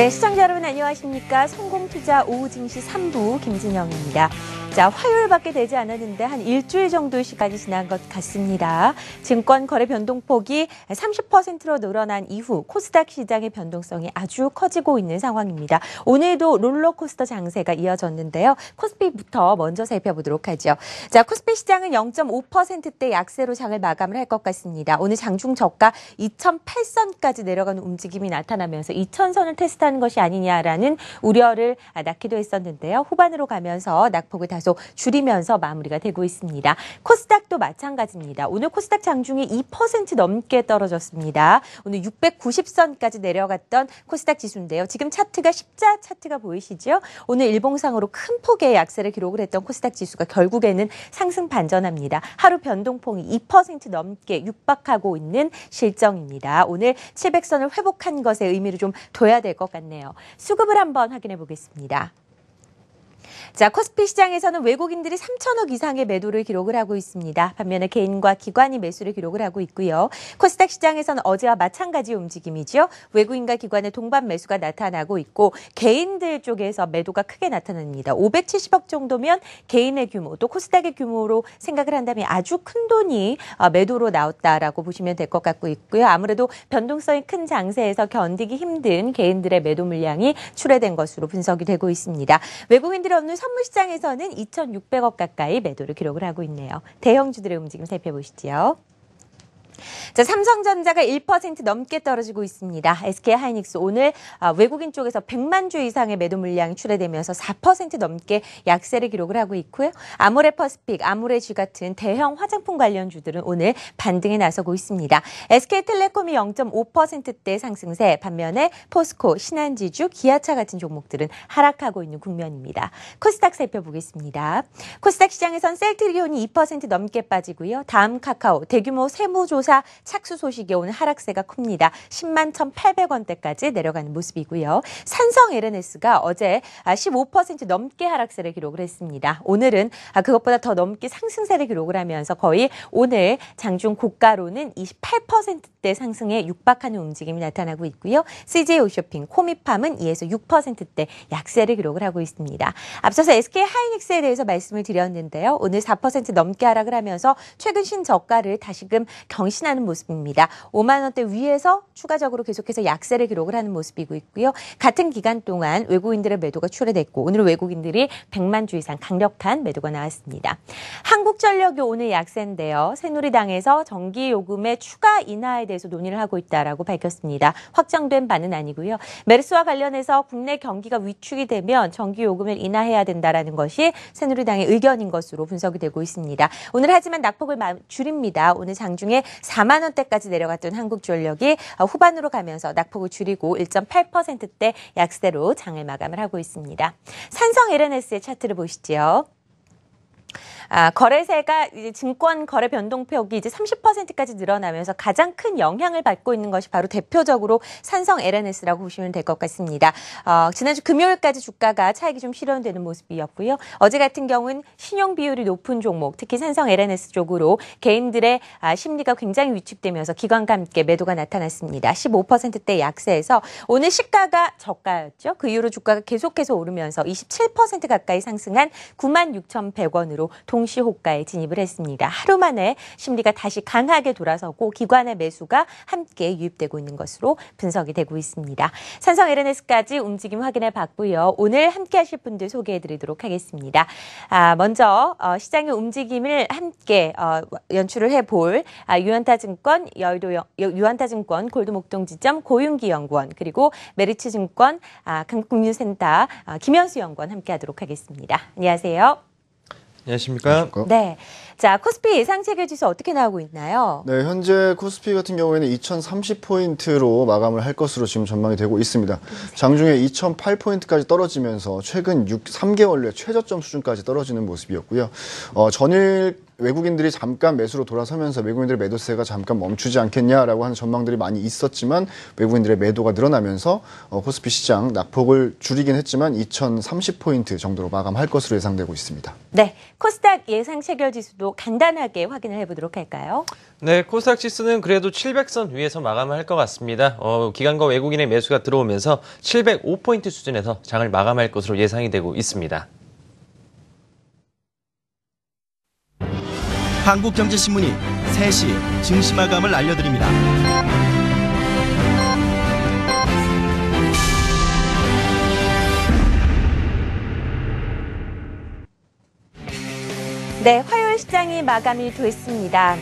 네, 시청자 여러분 안녕하십니까. 성공투자 오후 증시 3부 김진영입니다. 자, 화요일밖에 되지 않았는데 한 일주일 정도 시간이 지난 것 같습니다. 증권 거래 변동폭이 30%로 늘어난 이후 코스닥 시장의 변동성이 아주 커지고 있는 상황입니다. 오늘도 롤러코스터 장세가 이어졌는데요. 코스피부터 먼저 살펴보도록 하죠. 자, 코스피 시장은 0.5%대 약세로 장을 마감을 할 것 같습니다. 오늘 장중 저가 2008선까지 내려가는 움직임이 나타나면서 2000선을 테스트하는 것이 아니냐라는 우려를 낳기도 했었는데요. 후반으로 가면서 낙폭을 다소 줄이면서 마무리가 되고 있습니다. 코스닥도 마찬가지입니다. 오늘 코스닥 장중이 2% 넘게 떨어졌습니다. 오늘 690선까지 내려갔던 코스닥 지수인데요. 지금 차트가 십자 차트가 보이시죠? 오늘 일봉상으로 큰 폭의 약세를 기록을 했던 코스닥 지수가 결국에는 상승 반전합니다. 하루 변동폭이 2% 넘게 육박하고 있는 실정입니다. 오늘 700선을 회복한 것에 의미를 좀 둬야 될 것 같네요. 수급을 한번 확인해 보겠습니다. 자, 코스피 시장에서는 외국인들이 3천억 이상의 매도를 기록을 하고 있습니다. 반면에 개인과 기관이 매수를 기록을 하고 있고요. 코스닥 시장에서는 어제와 마찬가지 움직임이죠. 외국인과 기관의 동반 매수가 나타나고 있고 개인들 쪽에서 매도가 크게 나타납니다. 570억 정도면 개인의 규모, 또 코스닥의 규모로 생각을 한다면 아주 큰 돈이 매도로 나왔다라고 보시면 될 것 같고 있고요. 아무래도 변동성이 큰 장세에서 견디기 힘든 개인들의 매도 물량이 출회된 것으로 분석이 되고 있습니다. 외국인들이 오늘 선물시장에서는 2,600억 가까이 매도를 기록을 하고 있네요. 대형주들의 움직임 살펴보시죠. 자, 삼성전자가 1% 넘게 떨어지고 있습니다. SK하이닉스 오늘 외국인 쪽에서 100만 주 이상의 매도 물량이 출회되면서 4% 넘게 약세를 기록을 하고 있고요. 아모레퍼시픽, 아모레쥐 같은 대형 화장품 관련주들은 오늘 반등에 나서고 있습니다. SK텔레콤이 0.5%대 상승세, 반면에 포스코, 신한지주, 기아차 같은 종목들은 하락하고 있는 국면입니다. 코스닥 살펴보겠습니다. 코스닥 시장에선 셀트리온이 2% 넘게 빠지고요. 다음 카카오, 대규모 세무조사 착수 소식에 오늘 하락세가 큽니다. 10만 1,800원대까지 내려가는 모습이고요. 산성 LNS가 어제 15% 넘게 하락세를 기록을 했습니다. 오늘은 그것보다 더 넘게 상승세를 기록을 하면서 거의 오늘 장중 고가로는 28%대 상승에 육박하는 움직임이 나타나고 있고요. CJ홈쇼핑, 코미팜은 2에서 6%대 약세를 기록을 하고 있습니다. 앞서서 SK하이닉스에 대해서 말씀을 드렸는데요. 오늘 4% 넘게 하락을 하면서 최근 신저가를 다시금 경신하는 모습입니다. 5만 원대 위에서 추가적으로 계속해서 약세를 기록을 하는 모습이고 있고요. 같은 기간 동안 외국인들의 매도가 출회됐고 오늘 외국인들이 100만 주 이상 강력한 매도가 나왔습니다. 한국전력이 오늘 약세인데요. 새누리당에서 전기요금의 추가 인하에 대해서 논의를 하고 있다라고 밝혔습니다. 확정된 바는 아니고요. 메르스와 관련해서 국내 경기가 위축이 되면 전기요금을 인하해야 된다라는 것이 새누리당의 의견인 것으로 분석이 되고 있습니다. 오늘 하지만 낙폭을 줄입니다. 오늘 장중에 4만 원대까지 내려갔던 한국전력이 후반으로 가면서 낙폭을 줄이고 1.8%대 약세로 장을 마감을 하고 있습니다. 산성 LNS의 차트를 보시죠. 거래세가 이제 증권 거래 변동폭이 이제 30%까지 늘어나면서 가장 큰 영향을 받고 있는 것이 바로 대표적으로 산성 LNS라고 보시면 될 것 같습니다. 지난주 금요일까지 주가가 차익이 좀 실현되는 모습이었고요. 어제 같은 경우는 신용 비율이 높은 종목, 특히 산성 LNS 쪽으로 개인들의 심리가 굉장히 위축되면서 기관과 함께 매도가 나타났습니다. 15%대 약세에서 오늘 시가가 저가였죠. 그 이후로 주가가 계속해서 오르면서 27% 가까이 상승한 96,100원으로 동시 호가에 진입을 했습니다. 하루 만에 심리가 다시 강하게 돌아서고 기관의 매수가 함께 유입되고 있는 것으로 분석이 되고 있습니다. 산성 LNS까지 움직임 확인해 봤고요. 오늘 함께 하실 분들 소개해 드리도록 하겠습니다. 먼저 시장의 움직임을 함께 연출을 해볼 유한타증권, 유한타증권 골드목동지점 고윤기연구원, 그리고 메리츠증권 강국금융센터 김현수 연구원 함께 하도록 하겠습니다. 안녕하세요. 안녕하십니까? 네. 자, 코스피 예상 체결 지수 어떻게 나오고 있나요? 네, 현재 코스피 같은 경우에는 2030포인트로 마감을 할 것으로 지금 전망이 되고 있습니다. 장중에 2008포인트까지 떨어지면서 최근 3개월 내 최저점 수준까지 떨어지는 모습이었고요. 전일 외국인들이 잠깐 매수로 돌아서면서 외국인들의 매도세가 잠깐 멈추지 않겠냐라고 하는 전망들이 많이 있었지만 외국인들의 매도가 늘어나면서 코스피 시장 낙폭을 줄이긴 했지만 2030포인트 정도로 마감할 것으로 예상되고 있습니다. 네, 코스닥 예상 체결 지수도 간단하게 확인을 해보도록 할까요? 네, 코스닥 지수는 그래도 700선 위에서 마감을 할 것 같습니다. 기관과 외국인의 매수가 들어오면서 705포인트 수준에서 장을 마감할 것으로 예상이 되고 있습니다. 한국경제신문이 3시 증시 마감을 알려드립니다. 네, 화요일 시장이 마감이 됐습니다.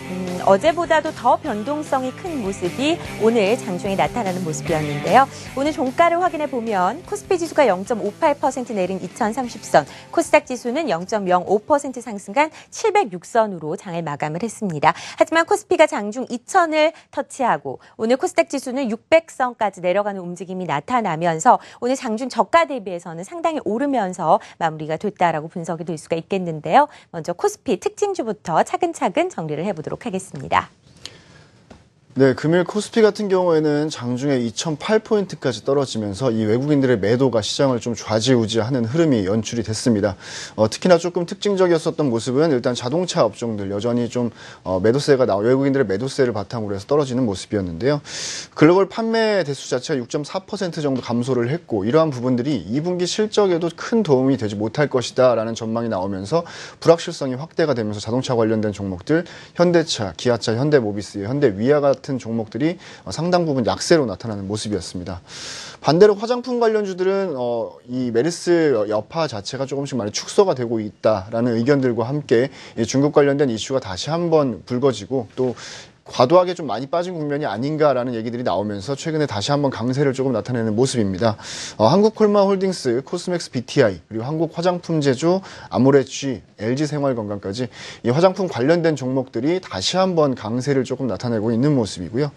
어제보다도 더 변동성이 큰 모습이 오늘 장중에 나타나는 모습이었는데요. 오늘 종가를 확인해 보면 코스피 지수가 0.58% 내린 2030선, 코스닥 지수는 0.05% 상승한 706선으로 장을 마감을 했습니다. 하지만 코스피가 장중 2000을 터치하고 오늘 코스닥 지수는 600선까지 내려가는 움직임이 나타나면서 오늘 장중 저가 대비해서는 상당히 오르면서 마무리가 됐다라고 분석이 될 수가 있겠는데요. 먼저 코스피 특징주부터 차근차근 정리를 해보도록 하겠습니다. 네, 금일 코스피 같은 경우에는 장중에 2008포인트까지 떨어지면서 이 외국인들의 매도가 시장을 좀 좌지우지하는 흐름이 연출이 됐습니다. 특히나 조금 특징적이었었던 모습은 일단 자동차 업종들 여전히 좀 외국인들의 매도세를 바탕으로 해서 떨어지는 모습이었는데요. 글로벌 판매 대수 자체가 6.4% 정도 감소를 했고 이러한 부분들이 2분기 실적에도 큰 도움이 되지 못할 것이다 라는 전망이 나오면서 불확실성이 확대가 되면서 자동차 관련된 종목들, 현대차, 기아차, 현대모비스, 현대위아 같은 종목들이 상당 부분 약세로 나타나는 모습이었습니다. 반대로 화장품 관련주들은 이 메르스 여파 자체가 조금씩 많이 축소가 되고 있다라는 의견들과 함께 중국 관련된 이슈가 다시 한번 불거지고 또 과도하게 좀 많이 빠진 국면이 아닌가라는 얘기들이 나오면서 최근에 다시 한번 강세를 조금 나타내는 모습입니다. 한국콜마홀딩스, 코스맥스 BTI, 그리고 한국 화장품 제조, 아모레쥐, LG생활건강까지 이 화장품 관련된 종목들이 다시 한번 강세를 조금 나타내고 있는 모습이고요.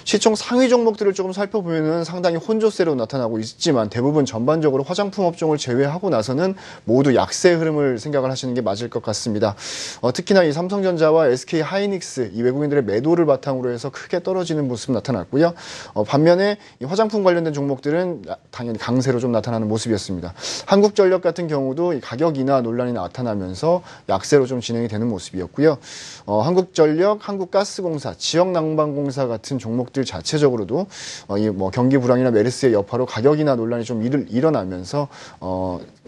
시총 상위 종목들을 조금 살펴보면 상당히 혼조세로 나타나고 있지만 대부분 전반적으로 화장품 업종을 제외하고 나서는 모두 약세 흐름을 생각을 하시는 게 맞을 것 같습니다. 특히나 이 삼성전자와 SK하이닉스, 이 외국인들의 매도를 바탕으로 해서 크게 떨어지는 모습 나타났고요. 반면에 이 화장품 관련된 종목들은 당연히 강세로 좀 나타나는 모습이었습니다. 한국전력 같은 경우도 이 가격 인하 논란이 나타나면서 약세로 좀 진행이 되는 모습이었고요. 한국전력, 한국가스공사, 지역난방공사 같은 종목들 자체적으로도 이 경기 불황이나 메르스의 여파로 가격 인하 논란이 좀 일어나면서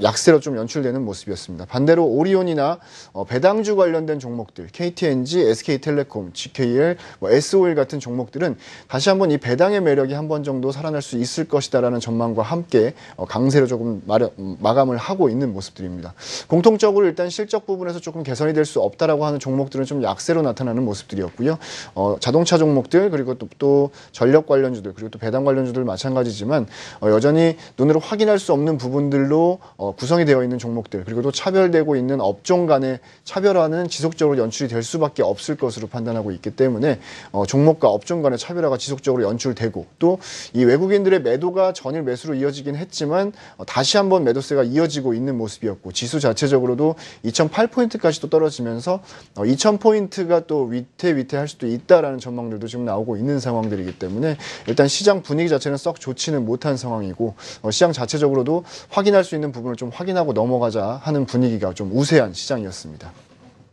약세로 좀 연출되는 모습이었습니다. 반대로 오리온이나 배당주 관련된 종목들, KTNG, SK텔레콤, GKL, SOL 같은 종목들은 다시 한번 이 배당의 매력이 한 번 정도 살아날 수 있을 것이다라는 전망과 함께 강세로 조금 마감을 하고 있는 모습들입니다. 공통적으로 일단 실적 부분에서 조금 개선이 될 수 없다라고 하는 종목들은 좀 약세로 나타나는 모습들이었고요. 자동차 종목들 그리고 또 전력 관련주들 그리고 또 배당 관련주들 마찬가지지만 여전히 눈으로 확인할 수 없는 부분들로 구성이 되어 있는 종목들 그리고 또 차별되고 있는 업종 간의 차별화는 지속적으로 연출이 될 수밖에 없을 것으로 판단하고 있기 때문에 종목과 업종 간의 차별화가 지속적으로 연출되고 또 이 외국인들의 매도가 전일 매수로 이어지긴 했지만 다시 한번 매도세가 이어지고 있는 모습이었고 지수 자체적으로도 2008포인트까지 또 떨어지면서 2000포인트가 또 위태할 수도 있다라는 전망들도 지금 나오고 있는 상황들이기 때문에 일단 시장 분위기 자체는 썩 좋지는 못한 상황이고 시장 자체적으로도 확인할 수 있는 부분을 좀 확인하고 넘어가자 하는 분위기가 좀 우세한 시장이었습니다.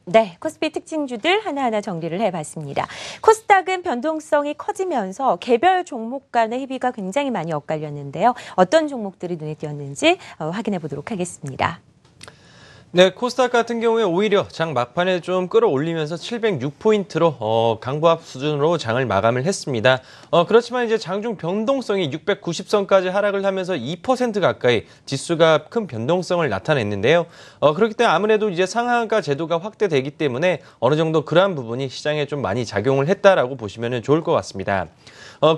네, 코스피 특징주들 하나하나 정리를 해봤습니다. 코스닥은 변동성이 커지면서 개별 종목 간의 희비가 굉장히 많이 엇갈렸는데요. 어떤 종목들이 눈에 띄었는지 확인해 보도록 하겠습니다. 네, 코스닥 같은 경우에 오히려 장 막판에 좀 끌어올리면서 706포인트로 강보합 수준으로 장을 마감을 했습니다. 그렇지만 이제 장중 변동성이 690선까지 하락을 하면서 2% 가까이 지수가 큰 변동성을 나타냈는데요. 그렇기 때문에 아무래도 이제 상한가 제도가 확대되기 때문에 어느 정도 그러한 부분이 시장에 좀 많이 작용을 했다라고 보시면 좋을 것 같습니다.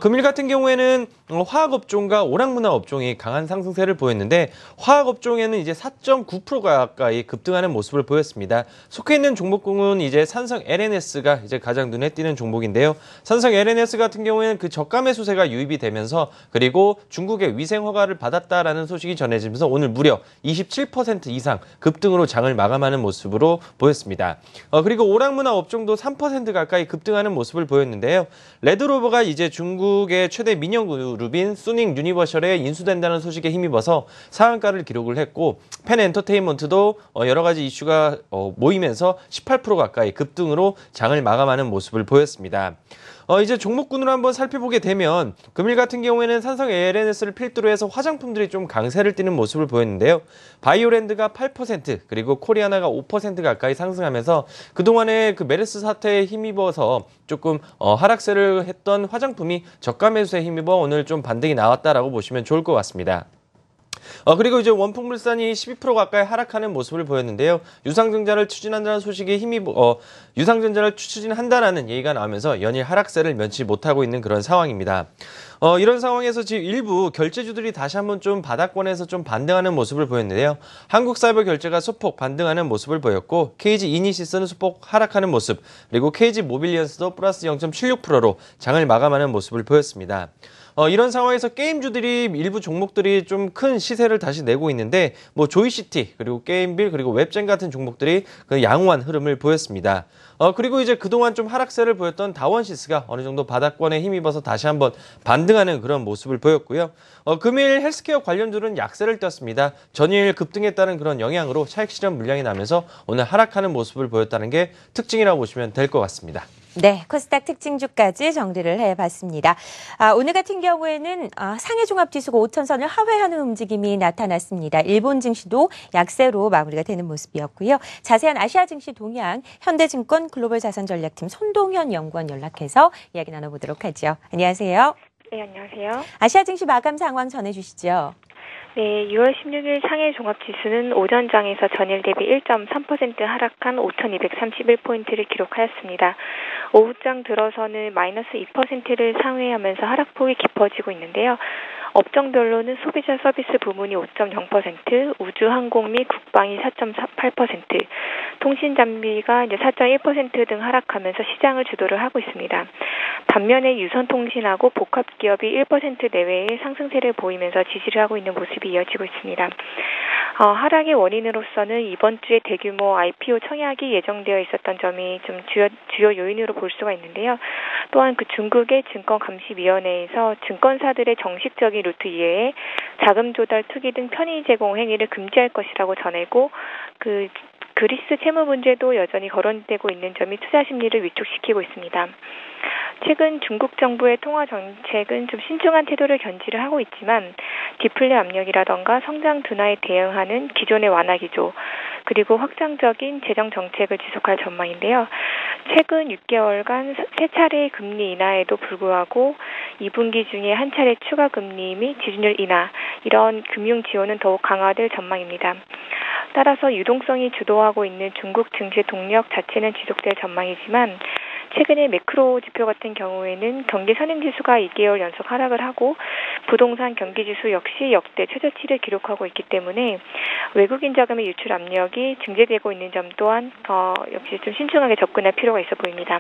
금일 같은 경우에는 화학업종과 오락문화업종이 강한 상승세를 보였는데 화학업종에는 이제 4.9% 가까이 급등하는 모습을 보였습니다. 속해 있는 종목군은 이제 산성 LNS가 이제 가장 눈에 띄는 종목인데요. 산성 LNS 같은 경우에는 그 저가 매수세가 유입이 되면서 그리고 중국의 위생 허가를 받았다라는 소식이 전해지면서 오늘 무려 27% 이상 급등으로 장을 마감하는 모습으로 보였습니다. 그리고 오락문화업종도 3% 가까이 급등하는 모습을 보였는데요. 레드로버가 이제 중국의 최대 민영 그룹인 수닝 유니버셜에 인수된다는 소식에 힘입어서 상한가를 기록을 했고 펜 엔터테인먼트도 여러 가지 이슈가 모이면서 18% 가까이 급등으로 장을 마감하는 모습을 보였습니다. 이제 종목군으로 한번 살펴보게 되면 금일 같은 경우에는 산성 LNS를 필두로 해서 화장품들이 좀 강세를 띠는 모습을 보였는데요. 바이오랜드가 8% 그리고 코리아나가 5% 가까이 상승하면서 그동안에 그 메르스 사태에 힘입어서 조금 하락세를 했던 화장품이 저가 매수에 힘입어 오늘 좀 반등이 나왔다라고 보시면 좋을 것 같습니다. 그리고 이제 원풍물산이 12% 가까이 하락하는 모습을 보였는데요. 유상증자를 추진한다는 소식에 유상증자를 추진한다라는 얘기가 나오면서 연일 하락세를 면치 못하고 있는 그런 상황입니다. 이런 상황에서 지금 일부 결제주들이 다시 한번 좀 바닥권에서 좀 반등하는 모습을 보였는데요. 한국사이버결제가 소폭 반등하는 모습을 보였고 KG 이니시스는 소폭 하락하는 모습, 그리고 KG 모빌리언스도 플러스 0.76%로 장을 마감하는 모습을 보였습니다. 이런 상황에서 게임주들이 일부 종목들이 좀 큰 시세를 다시 내고 있는데 뭐 조이시티 그리고 게임빌 그리고 웹젠 같은 종목들이 그 양호한 흐름을 보였습니다. 그리고 이제 그동안 좀 하락세를 보였던 다원시스가 어느 정도 바닥권에 힘입어서 다시 한번 반등하는 그런 모습을 보였고요. 금일 헬스케어 관련주는 약세를 떴습니다. 전일 급등했다는 그런 영향으로 차익 실현 물량이 나면서 오늘 하락하는 모습을 보였다는 게 특징이라고 보시면 될 것 같습니다. 네, 코스닥 특징주까지 정리를 해봤습니다. 오늘 같은 경우에는 상해 종합지수가 5천선을 하회하는 움직임이 나타났습니다. 일본 증시도 약세로 마무리가 되는 모습이었고요. 자세한 아시아 증시 동향 현대증권 글로벌자산전략팀 손동현 연구원 연락해서 이야기 나눠보도록 하죠. 안녕하세요. 네, 안녕하세요. 아시아 증시 마감 상황 전해주시죠. 네, 6월 16일 상해 종합지수는 오전장에서 전일 대비 1.3% 하락한 5,231포인트를 기록하였습니다. 오후장 들어서는 마이너스 2%를 상회하면서 하락폭이 깊어지고 있는데요. 업종별로는 소비자 서비스 부문이 5.0%, 우주 항공 및 국방이 4.8%, 통신 장비가 이제 4.1% 등 하락하면서 시장을 주도를 하고 있습니다. 반면에 유선통신하고 복합기업이 1% 내외의 상승세를 보이면서 지지를 하고 있는 모습이 이어지고 있습니다. 하락의 원인으로서는 이번 주에 대규모 IPO 청약이 예정되어 있었던 점이 좀 주요 요인으로 볼 수가 있는데요. 또한 그 중국의 증권감시위원회에서 증권사들의 정식적인 루트 이외에 자금 조달, 투기 등 편의 제공 행위를 금지할 것이라고 전하고 그리스 채무 문제도 여전히 거론되고 있는 점이 투자 심리를 위축시키고 있습니다. 최근 중국 정부의 통화 정책은 좀 신중한 태도를 견지를 하고 있지만 디플레 압력이라던가 성장 둔화에 대응하는 기존의 완화 기조 그리고 확장적인 재정 정책을 지속할 전망인데요. 최근 6개월간 3차례의 금리 인하에도 불구하고 2분기 중에 한 차례 추가 금리 및 지준율 인하 이런 금융 지원은 더욱 강화될 전망입니다. 따라서 유동성이 주도하고 있는 중국 증시 동력 자체는 지속될 전망이지만 최근에 매크로 지표 같은 경우에는 경기 선행지수가 2개월 연속 하락을 하고 부동산 경기지수 역시 역대 최저치를 기록하고 있기 때문에 외국인 자금의 유출 압력이 증대되고 있는 점 또한 역시 좀 신중하게 접근할 필요가 있어 보입니다.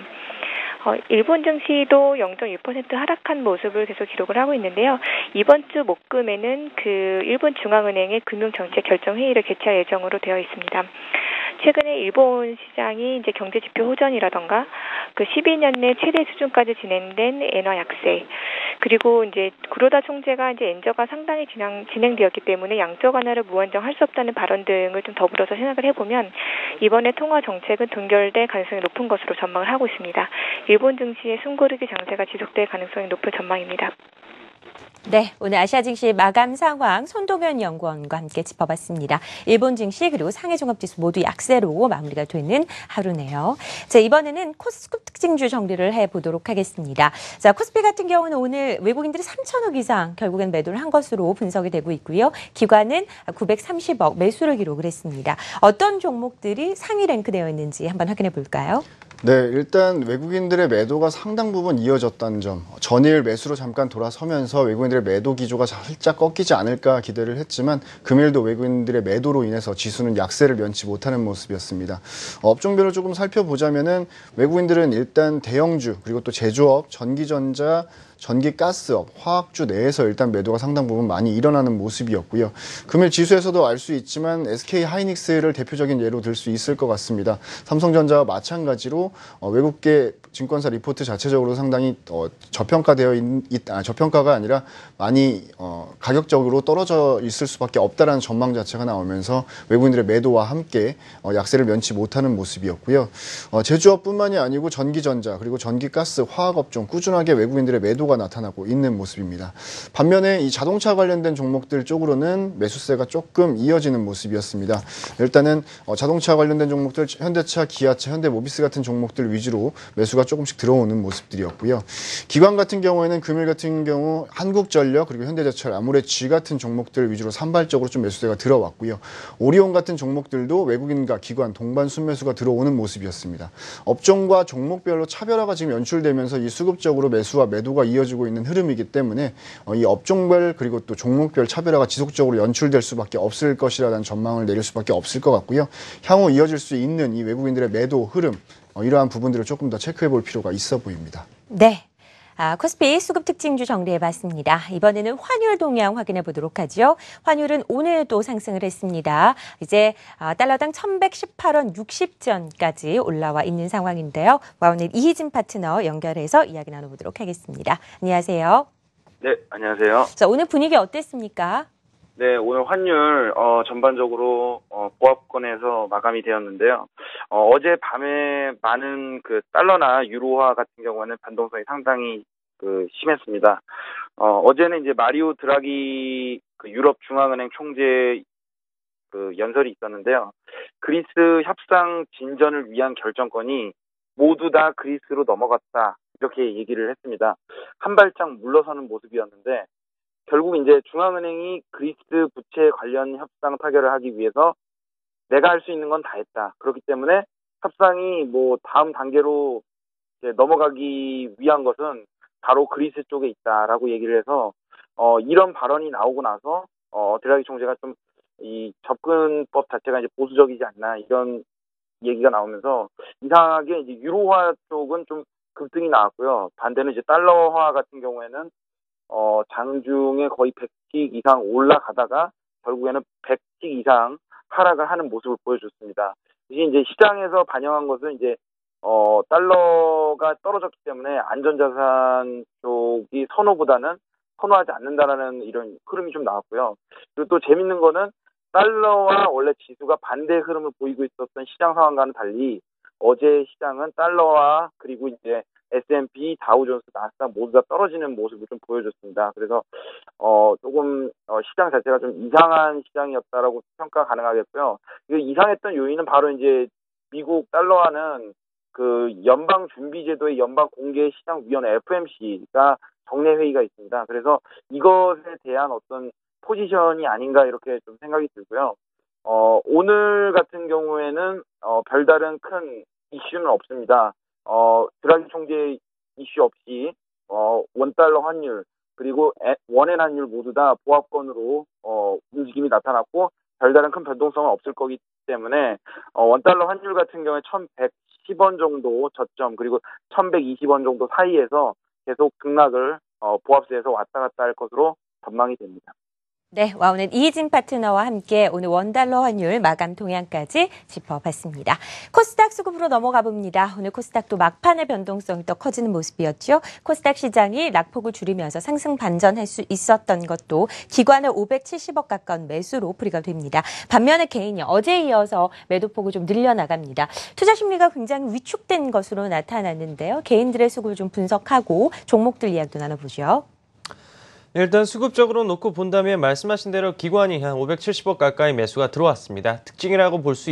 일본 증시도 0.6% 하락한 모습을 계속 기록을 하고 있는데요. 이번 주 목금에는 그 일본 중앙은행의 금융정책 결정회의를 개최할 예정으로 되어 있습니다. 최근에 일본 시장이 이제 경제지표 호전이라던가 그 12년 내 최대 수준까지 진행된 엔화 약세 그리고 이제 구로다 총재가 이제 엔저가 상당히 진행되었기 때문에 양적 완화를 무한정할 수 없다는 발언 등을 좀 더불어서 생각을 해보면 이번에 통화 정책은 동결될 가능성이 높은 것으로 전망을 하고 있습니다. 일본 증시의 숨고르기 장세가 지속될 가능성이 높은 전망입니다. 네, 오늘 아시아 증시 마감 상황 손동현 연구원과 함께 짚어봤습니다. 일본 증시 그리고 상해 종합지수 모두 약세로 마무리가 되는 하루네요. 자, 이번에는 코스피 특징주 정리를 해보도록 하겠습니다. 자, 코스피 같은 경우는 오늘 외국인들이 3천억 이상 결국엔 매도를 한 것으로 분석이 되고 있고요. 기관은 930억 매수를 기록을 했습니다. 어떤 종목들이 상위 랭크되어 있는지 한번 확인해 볼까요? 네, 일단 외국인들의 매도가 상당 부분 이어졌다는 점, 전일 매수로 잠깐 돌아서면서 외국인들의 매도 기조가 살짝 꺾이지 않을까 기대를 했지만 금일도 외국인들의 매도로 인해서 지수는 약세를 면치 못하는 모습이었습니다. 업종별로 조금 살펴보자면은 외국인들은 일단 대형주 그리고 또 제조업, 전기전자, 전기가스업, 화학주 내에서 일단 매도가 상당 부분 많이 일어나는 모습이었고요. 금일 지수에서도 알 수 있지만 SK 하이닉스를 대표적인 예로 들 수 있을 것 같습니다. 삼성전자와 마찬가지로 외국계 증권사 리포트 자체적으로 상당히 저평가가 아니라 많이 가격적으로 떨어져 있을 수밖에 없다라는 전망 자체가 나오면서 외국인들의 매도와 함께 약세를 면치 못하는 모습이었고요. 제조업뿐만이 아니고 전기전자 그리고 전기가스, 화학업종 꾸준하게 외국인들의 매도가 나타나고 있는 모습입니다. 반면에 이 자동차 관련된 종목들 쪽으로는 매수세가 조금 이어지는 모습이었습니다. 일단은 자동차 관련된 종목들, 현대차, 기아차, 현대모비스 같은 종목들 위주로 매수가 조금씩 들어오는 모습들이었고요. 기관 같은 경우에는 금일 같은 경우 한국전력 그리고 현대제철, 아모레-G 같은 종목들 위주로 산발적으로 좀 매수세가 들어왔고요. 오리온 같은 종목들도 외국인과 기관 동반 순매수가 들어오는 모습이었습니다. 업종과 종목별로 차별화가 지금 연출되면서 이 수급적으로 매수와 매도가 이어지고 있는 흐름이기 때문에 이 업종별 그리고 또 종목별 차별화가 지속적으로 연출될 수밖에 없을 것이라는 전망을 내릴 수밖에 없을 것 같고요. 향후 이어질 수 있는 이 외국인들의 매도 흐름, 이러한 부분들을 조금 더 체크해 볼 필요가 있어 보입니다. 네. 코스피 수급 특징주 정리해봤습니다. 이번에는 환율 동향 확인해 보도록 하죠. 환율은 오늘도 상승을 했습니다. 이제 달러당 1118원 60전까지 올라와 있는 상황인데요. 오늘 이희진 파트너 연결해서 이야기 나눠보도록 하겠습니다. 안녕하세요. 네, 안녕하세요. 자, 오늘 분위기 어땠습니까? 네, 오늘 환율 전반적으로 보합권에서 마감이 되었는데요. 어제 밤에 많은 그 달러나 유로화 같은 경우에는 변동성이 상당히 심했습니다. 어제는 이제 마리오 드라기 유럽 중앙은행 총재 연설이 있었는데요. 그리스 협상 진전을 위한 결정권이 모두 다 그리스로 넘어갔다, 이렇게 얘기를 했습니다. 한 발짝 물러서는 모습이었는데, 결국 이제 중앙은행이 그리스 부채 관련 협상 타결을 하기 위해서 내가 할 수 있는 건 다 했다. 그렇기 때문에 협상이 다음 단계로 이제 넘어가기 위한 것은 바로 그리스 쪽에 있다라고 얘기를 해서 이런 발언이 나오고 나서 드라기 총재가 좀 이 접근법 자체가 이제 보수적이지 않나, 이런 얘기가 나오면서 이상하게 이제 유로화 쪽은 좀 급등이 나왔고요. 반대로 이제 달러화 같은 경우에는 장중에 거의 100틱 이상 올라가다가 결국에는 100틱 이상 하락을 하는 모습을 보여줬습니다. 이제 시장에서 반영한 것은 이제 달러가 떨어졌기 때문에 안전자산 쪽이 선호하지 않는다라는 이런 흐름이 좀 나왔고요. 그리고 또 재밌는 거는 달러와 원래 지수가 반대 흐름을 보이고 있었던 시장 상황과는 달리 어제 시장은 달러와 그리고 이제 S&P, 다우존스, 나스닥 모두 다 떨어지는 모습을 좀 보여줬습니다. 그래서 조금 시장 자체가 좀 이상한 시장이었다라고 평가 가능하겠고요. 이상했던 요인은 바로 이제 미국 달러화는 그 연방준비제도의 연방공개시장위원회 FMC가 정례 회의가 있습니다. 그래서 이것에 대한 어떤 포지션이 아닌가, 이렇게 좀 생각이 들고요. 오늘 같은 경우에는 별다른 큰 이슈는 없습니다. 드라기 총재 이슈 없이 원달러 환율 그리고 원엔 환율 모두 다 보합권으로 움직임이 나타났고, 별다른 큰 변동성은 없을 거기 때문에 원달러 환율 같은 경우에 1110원 정도 저점 그리고 1120원 정도 사이에서 계속 등락을 보합세에서 왔다 갔다 할 것으로 전망이 됩니다. 네, 오늘 이희진 파트너와 함께 오늘 원달러 환율 마감 동향까지 짚어봤습니다. 코스닥 수급으로 넘어가 봅니다. 오늘 코스닥도 막판의 변동성이 더 커지는 모습이었죠. 코스닥 시장이 낙폭을 줄이면서 상승 반전할 수 있었던 것도 기관의 570억 가까운 매수로 풀이가 됩니다. 반면에 개인이 어제에 이어서 매도폭을 좀 늘려나갑니다. 투자 심리가 굉장히 위축된 것으로 나타났는데요. 개인들의 수급을 좀 분석하고 종목들 이야기도 나눠보죠. 일단 수급적으로 놓고 본다면 말씀하신 대로 기관이 한 570억 가까이 매수가 들어왔습니다. 특징이라고 볼 수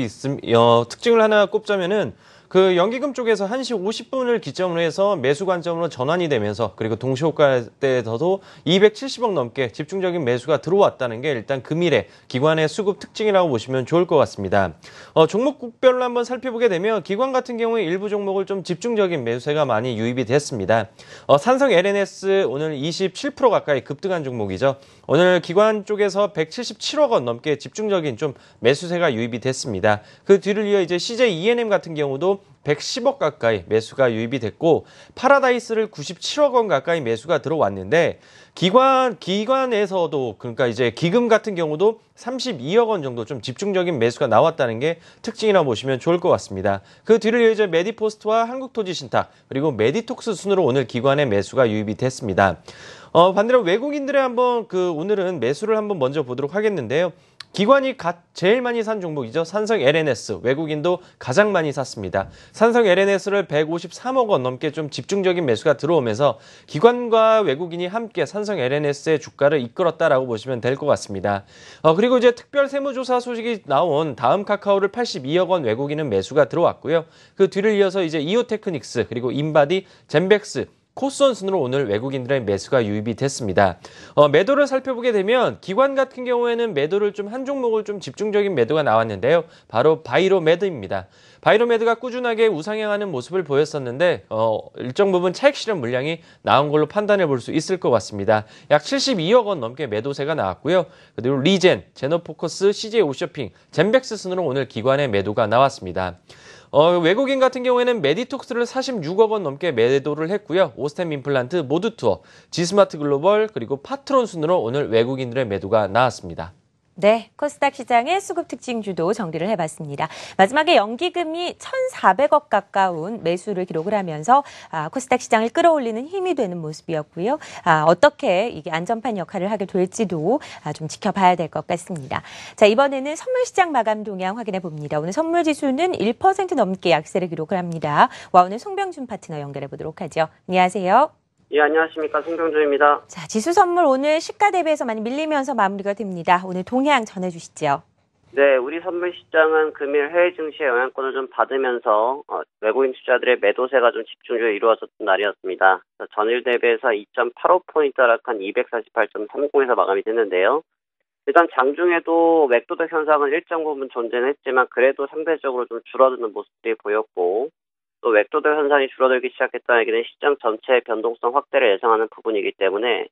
특징을 하나 꼽자면은 그 연기금 쪽에서 1시 50분을 기점으로 해서 매수 관점으로 전환이 되면서 그리고 동시호가 때에서도 270억 넘게 집중적인 매수가 들어왔다는 게 일단 금일의 기관의 수급 특징이라고 보시면 좋을 것 같습니다. 종목별로 한번 살펴보게 되면 기관 같은 경우에 일부 종목을 좀 집중적인 매수세가 많이 유입이 됐습니다. 산성 LNS 오늘 27% 가까이 급등한 종목이죠. 오늘 기관 쪽에서 177억 원 넘게 집중적인 좀 매수세가 유입이 됐습니다. 그 뒤를 이어 이제 CJ ENM 같은 경우도 110억 가까이 매수가 유입이 됐고 파라다이스를 97억 원 가까이 매수가 들어왔는데 기관에서도 그러니까 이제 기금 같은 경우도 32억 원 정도 좀 집중적인 매수가 나왔다는 게 특징이라고 보시면 좋을 것 같습니다. 그 뒤를 이어 이제 메디포스트와 한국토지신탁 그리고 메디톡스 순으로 오늘 기관의 매수가 유입이 됐습니다. 반대로 외국인들의 한번 오늘은 매수를 한번 먼저 보도록 하겠는데요. 기관이 제일 많이 산 종목이죠. 산성 LNS, 외국인도 가장 많이 샀습니다. 산성 LNS를 153억 원 넘게 좀 집중적인 매수가 들어오면서 기관과 외국인이 함께 산성 LNS의 주가를 이끌었다라고 보시면 될 것 같습니다. 그리고 이제 특별 세무조사 소식이 나온 다음 카카오를 82억 원 외국인은 매수가 들어왔고요. 그 뒤를 이어서 이제 이오테크닉스, 그리고 인바디, 젠백스, 코스원 순으로 오늘 외국인들의 매수가 유입이 됐습니다. 매도를 살펴보게 되면 기관 같은 경우에는 매도를 좀 한 종목을 좀 집중적인 매도가 나왔는데요. 바로 바이로메드입니다. 바이로메드가 꾸준하게 우상향하는 모습을 보였었는데 일정 부분 차익 실현 물량이 나온 걸로 판단해 볼 수 있을 것 같습니다. 약 72억 원 넘게 매도세가 나왔고요. 그리고 리젠, 제너포커스, CJ 오쇼핑, 젠백스 순으로 오늘 기관의 매도가 나왔습니다. 외국인 같은 경우에는 메디톡스를 46억 원 넘게 매도를 했고요. 오스템 임플란트, 모두투어, 지스마트 글로벌, 그리고 파트론 순으로 오늘 외국인들의 매도가 나왔습니다. 네, 코스닥 시장의 수급 특징주도 정리를 해봤습니다. 마지막에 연기금이 1,400억 가까운 매수를 기록을 하면서 코스닥 시장을 끌어올리는 힘이 되는 모습이었고요. 어떻게 이게 안전판 역할을 하게 될지도 좀 지켜봐야 될 것 같습니다. 자, 이번에는 선물시장 마감 동향 확인해 봅니다. 오늘 선물지수는 1% 넘게 약세를 기록을 합니다. 와, 오늘 송병준 파트너 연결해 보도록 하죠. 안녕하세요. 예, 안녕하십니까. 송병준입니다. 자, 지수 선물 오늘 시가 대비해서 많이 밀리면서 마무리가 됩니다. 오늘 동향 전해주시죠. 네, 우리 선물 시장은 금일 해외 증시의 영향권을 좀 받으면서 외국인 투자들의 매도세가 좀 집중적으로 이루어졌던 날이었습니다. 전일 대비해서 2.85포인트 하락한 248.30에서 마감이 됐는데요. 일단 장중에도 맥도덕 현상은 일정 부분 존재는 했지만 그래도 상대적으로 좀 줄어드는 모습들이 보였고 또 맥도덕 현상이 줄어들기 시작했다는 얘기는 시장 전체의 변동성 확대를 예상하는 부분이기 때문에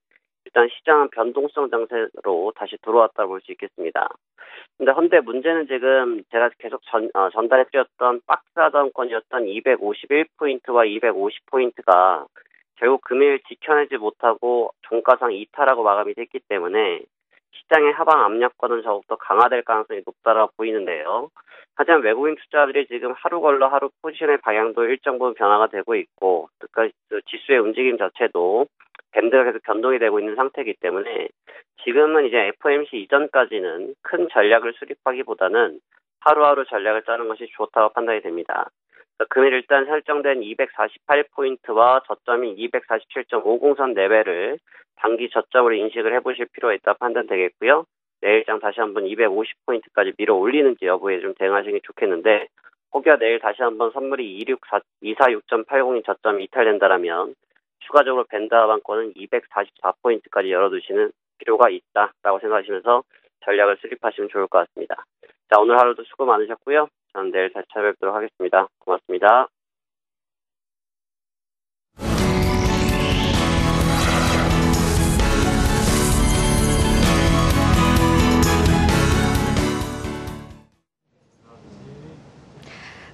일단 시장은 변동성 장세로 다시 들어왔다고 볼 수 있겠습니다. 근데 헌데 문제는 지금 제가 계속 전달해드렸던 박스하단권이었던 251포인트와 250포인트가 결국 금일 지켜내지 못하고 종가상 이탈하고 마감이 됐기 때문에 시장의 하방 압력권은 더욱더 강화될 가능성이 높다라고 보이는데요. 하지만 외국인 투자들이 지금 하루 걸러 하루 포지션의 방향도 일정 부분 변화가 되고 있고, 그러니까 지수의 움직임 자체도 밴드가 계속 변동이 되고 있는 상태이기 때문에 지금은 이제 FOMC 이전까지는 큰 전략을 수립하기보다는 하루하루 전략을 짜는 것이 좋다고 판단이 됩니다. 금일 일단 설정된 248포인트와 저점인 247.50선 레벨을 단기 저점으로 인식을 해보실 필요가 있다 판단되겠고요. 내일장 다시 한번 250포인트까지 밀어 올리는지 여부에 좀 대응하시는 게 좋겠는데 혹여 내일 다시 한번 선물이 246.80인 저점이 이탈된다라면 추가적으로 밴드 하방권은 244포인트까지 열어두시는 필요가 있다라고 생각하시면서 전략을 수립하시면 좋을 것 같습니다. 자, 오늘 하루도 수고 많으셨고요. 저는 내일 다시 찾아뵙도록 하겠습니다. 고맙습니다.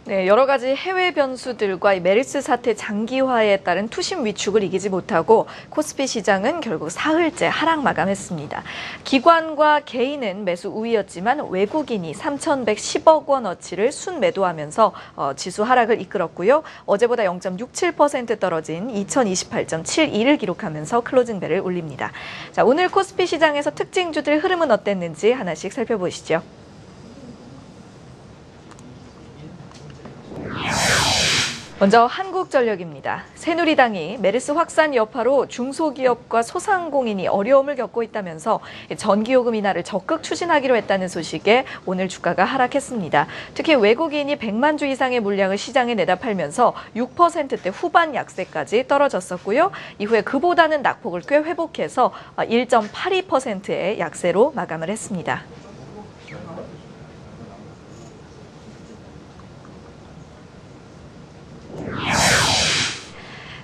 네, 여러 가지 해외 변수들과 메르스 사태 장기화에 따른 투심 위축을 이기지 못하고 코스피 시장은 결국 사흘째 하락 마감했습니다. 기관과 개인은 매수 우위였지만 외국인이 3,110억 원어치를 순매도하면서 지수 하락을 이끌었고요. 어제보다 0.67% 떨어진 2028.72를 기록하면서 클로징벨을 울립니다. 자, 오늘 코스피 시장에서 특징주들 흐름은 어땠는지 하나씩 살펴보시죠. 먼저 한국전력입니다. 새누리당이 메르스 확산 여파로 중소기업과 소상공인이 어려움을 겪고 있다면서 전기요금 인하를 적극 추진하기로 했다는 소식에 오늘 주가가 하락했습니다. 특히 외국인이 100만 주 이상의 물량을 시장에 내다 팔면서 6%대 후반 약세까지 떨어졌었고요. 이후에 그보다는 낙폭을 꽤 회복해서 1.82%의 약세로 마감을 했습니다.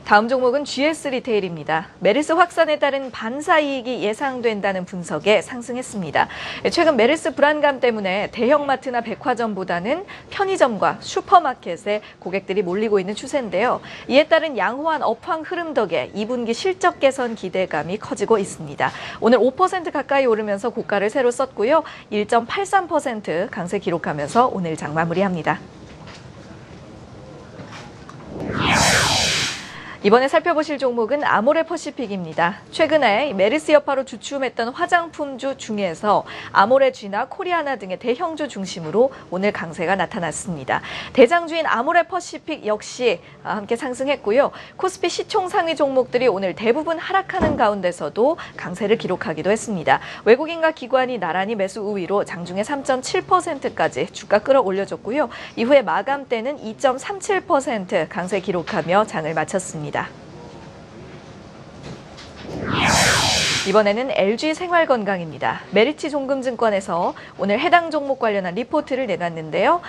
다음 종목은 GS 리테일입니다. 메르스 확산에 따른 반사 이익이 예상된다는 분석에 상승했습니다. 최근 메르스 불안감 때문에 대형마트나 백화점보다는 편의점과 슈퍼마켓에 고객들이 몰리고 있는 추세인데요. 이에 따른 양호한 업황 흐름 덕에 2분기 실적 개선 기대감이 커지고 있습니다. 오늘 5% 가까이 오르면서 고가를 새로 썼고요. 1.83% 강세 기록하면서 오늘 장 마무리합니다. 이번에 살펴보실 종목은 아모레퍼시픽입니다. 최근에 메르스 여파로 주춤했던 화장품주 중에서 아모레쥐나 코리아나 등의 대형주 중심으로 오늘 강세가 나타났습니다. 대장주인 아모레퍼시픽 역시 함께 상승했고요. 코스피 시총 상위 종목들이 오늘 대부분 하락하는 가운데서도 강세를 기록하기도 했습니다. 외국인과 기관이 나란히 매수 우위로 장중에 3.7%까지 주가 끌어올려줬고요. 이후에 마감대는 2.37% 강세 기록하며 장을 마쳤습니다. 이번에는 LG생활건강입니다. 메리츠종금증권에서 오늘 해당 종목 관련한 리포트를 내놨는데요.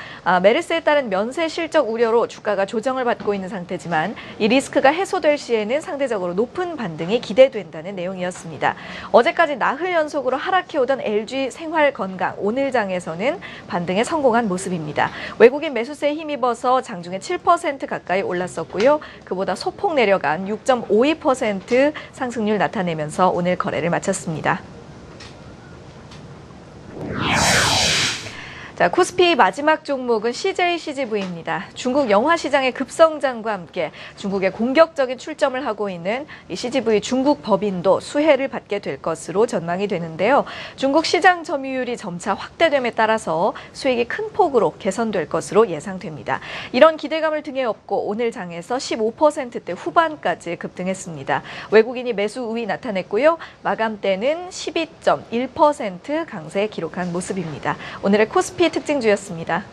메르스에 따른 면세 실적 우려로 주가가 조정을 받고 있는 상태지만 이 리스크가 해소될 시에는 상대적으로 높은 반등이 기대된다는 내용이었습니다. 어제까지 나흘 연속으로 하락해오던 LG생활건강 오늘 장에서는 반등에 성공한 모습입니다. 외국인 매수세에 힘입어서 장중에 7% 가까이 올랐었고요. 그보다 소폭 내려간 6.52% 상승률 나타내면서 오늘 거래를 마쳤습니다. 자, 코스피 마지막 종목은 CJCGV입니다. 중국 영화 시장의 급성장과 함께 중국의 공격적인 출점을 하고 있는 이 CGV 중국 법인도 수혜를 받게 될 것으로 전망이 되는데요. 중국 시장 점유율이 점차 확대됨에 따라서 수익이 큰 폭으로 개선될 것으로 예상됩니다. 이런 기대감을 등에 업고 오늘 장에서 15%대 후반까지 급등했습니다. 외국인이 매수 우위 나타냈고요. 마감대는 12.1% 강세 기록한 모습입니다. 오늘의 코스피 특징주였습니다.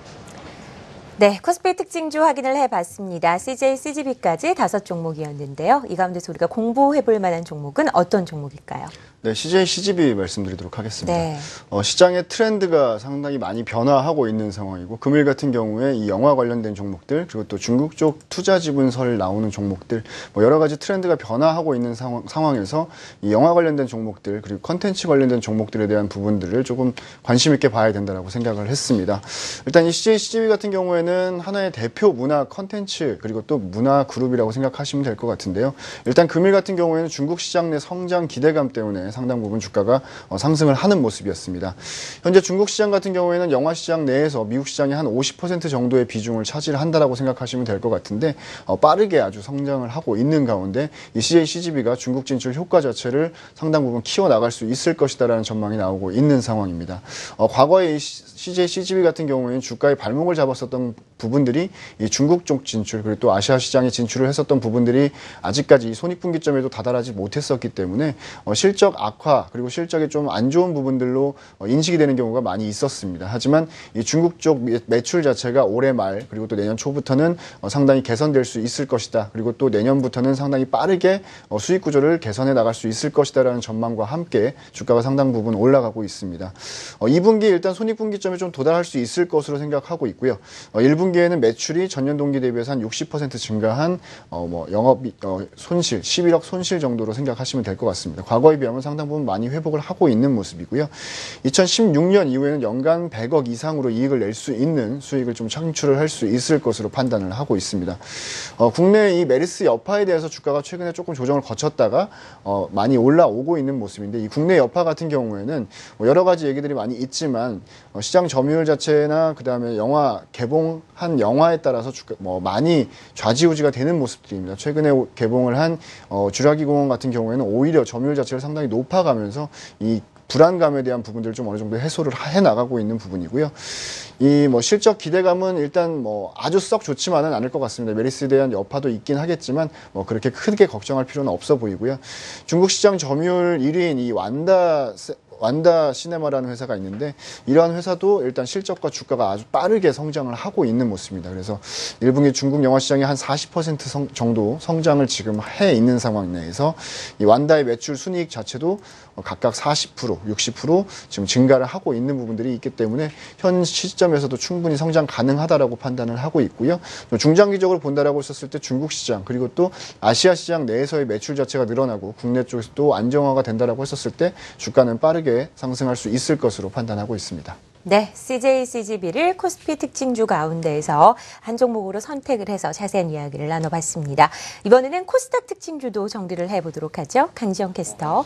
네, 코스피 특징주 확인을 해봤습니다. CJ, CGV까지 5종목이었는데요. 이 가운데서 우리가 공부해볼 만한 종목은 어떤 종목일까요? 네, CJ, CGV 말씀드리도록 하겠습니다. 네. 시장의 트렌드가 상당히 많이 변화하고 있는 상황이고 금일 같은 경우에 이 영화 관련된 종목들 그리고 또 중국 쪽 투자 지분설 나오는 종목들 여러 가지 트렌드가 변화하고 있는 상황에서 이 영화 관련된 종목들 그리고 컨텐츠 관련된 종목들에 대한 부분들을 조금 관심 있게 봐야 된다고 생각을 했습니다. 일단 이 CJ, CGV 같은 경우에는 하나의 대표 문화 컨텐츠 그리고 또 문화 그룹이라고 생각하시면 될 것 같은데요. 일단 금일 같은 경우에는 중국 시장 내 성장 기대감 때문에 상당 부분 주가가 상승을 하는 모습이었습니다. 현재 중국 시장 같은 경우에는 영화 시장 내에서 미국 시장이 한 50% 정도의 비중을 차지한다라고 생각하시면 될 것 같은데 빠르게 아주 성장을 하고 있는 가운데 이 CJ, CGV가 중국 진출 효과 자체를 상당 부분 키워나갈 수 있을 것이다라는 전망이 나오고 있는 상황입니다. 과거에 이 CJ, CGV 같은 경우에는 주가의 발목을 잡았었던 부분들이 이 중국 쪽 진출 그리고 또 아시아 시장에 진출을 했었던 부분들이 아직까지 이 손익분기점에도 다다르지 못했었기 때문에 실적 악화 그리고 실적이 좀 안 좋은 부분들로 인식이 되는 경우가 많이 있었습니다. 하지만 이 중국 쪽 매출 자체가 올해 말 그리고 또 내년 초부터는 상당히 개선될 수 있을 것이다. 그리고 또 내년부터는 상당히 빠르게 수익 구조를 개선해 나갈 수 있을 것이다라는 전망과 함께 주가가 상당 부분 올라가고 있습니다. 2분기 일단 손익분기점에 좀 도달할 수 있을 것으로 생각하고 있고요. 1분기에는 매출이 전년 동기 대비해서 한 60% 증가한 영업 손실 11억 손실 정도로 생각하시면 될 것 같습니다. 과거에 비하면 상당 부분 많이 회복을 하고 있는 모습이고요. 2016년 이후에는 연간 100억 이상으로 이익을 낼 수 있는 수익을 좀 창출을 할 수 있을 것으로 판단을 하고 있습니다. 국내 이 메르스 여파에 대해서 주가가 최근에 조금 조정을 거쳤다가 많이 올라오고 있는 모습인데 이 국내 여파 같은 경우에는 여러 가지 얘기들이 많이 있지만 시장 점유율 자체나 그다음에 영화 개봉한 영화에 따라서 많이 좌지우지가 되는 모습들입니다. 최근에 개봉을 한 주라기 공원 같은 경우에는 오히려 점유율 자체를 상당히 높아가면서 이 불안감에 대한 부분들을 좀 어느 정도 해소를 해 나가고 있는 부분이고요. 이 뭐 실적 기대감은 일단 뭐 아주 썩 좋지만은 않을 것 같습니다. 메리스에 대한 여파도 있긴 하겠지만 뭐 그렇게 크게 걱정할 필요는 없어 보이고요. 중국 시장 점유율 1위인 이 완다 시네마라는 회사가 있는데 이러한 회사도 일단 실적과 주가가 아주 빠르게 성장을 하고 있는 모습입니다. 그래서 1분기 중국 영화 시장이 한 40% 정도 성장을 지금 해 있는 상황 내에서 이 완다의 매출 순이익 자체도 각각 40%, 60% 지금 증가를 하고 있는 부분들이 있기 때문에 현 시점에서도 충분히 성장 가능하다라고 판단을 하고 있고요. 중장기적으로 본다라고 했었을 때 중국 시장 그리고 또 아시아 시장 내에서의 매출 자체가 늘어나고 국내 쪽에서 또 안정화가 된다라고 했었을 때 주가는 빠르게 상승할 수 있을 것으로 판단하고 있습니다. 네, CJCGB를 코스피 특징주 가운데에서 한 종목으로 선택을 해서 자세한 이야기를 나눠봤습니다. 이번에는 코스닥 특징주도 정리를 해보도록 하죠. 강지영 캐스터.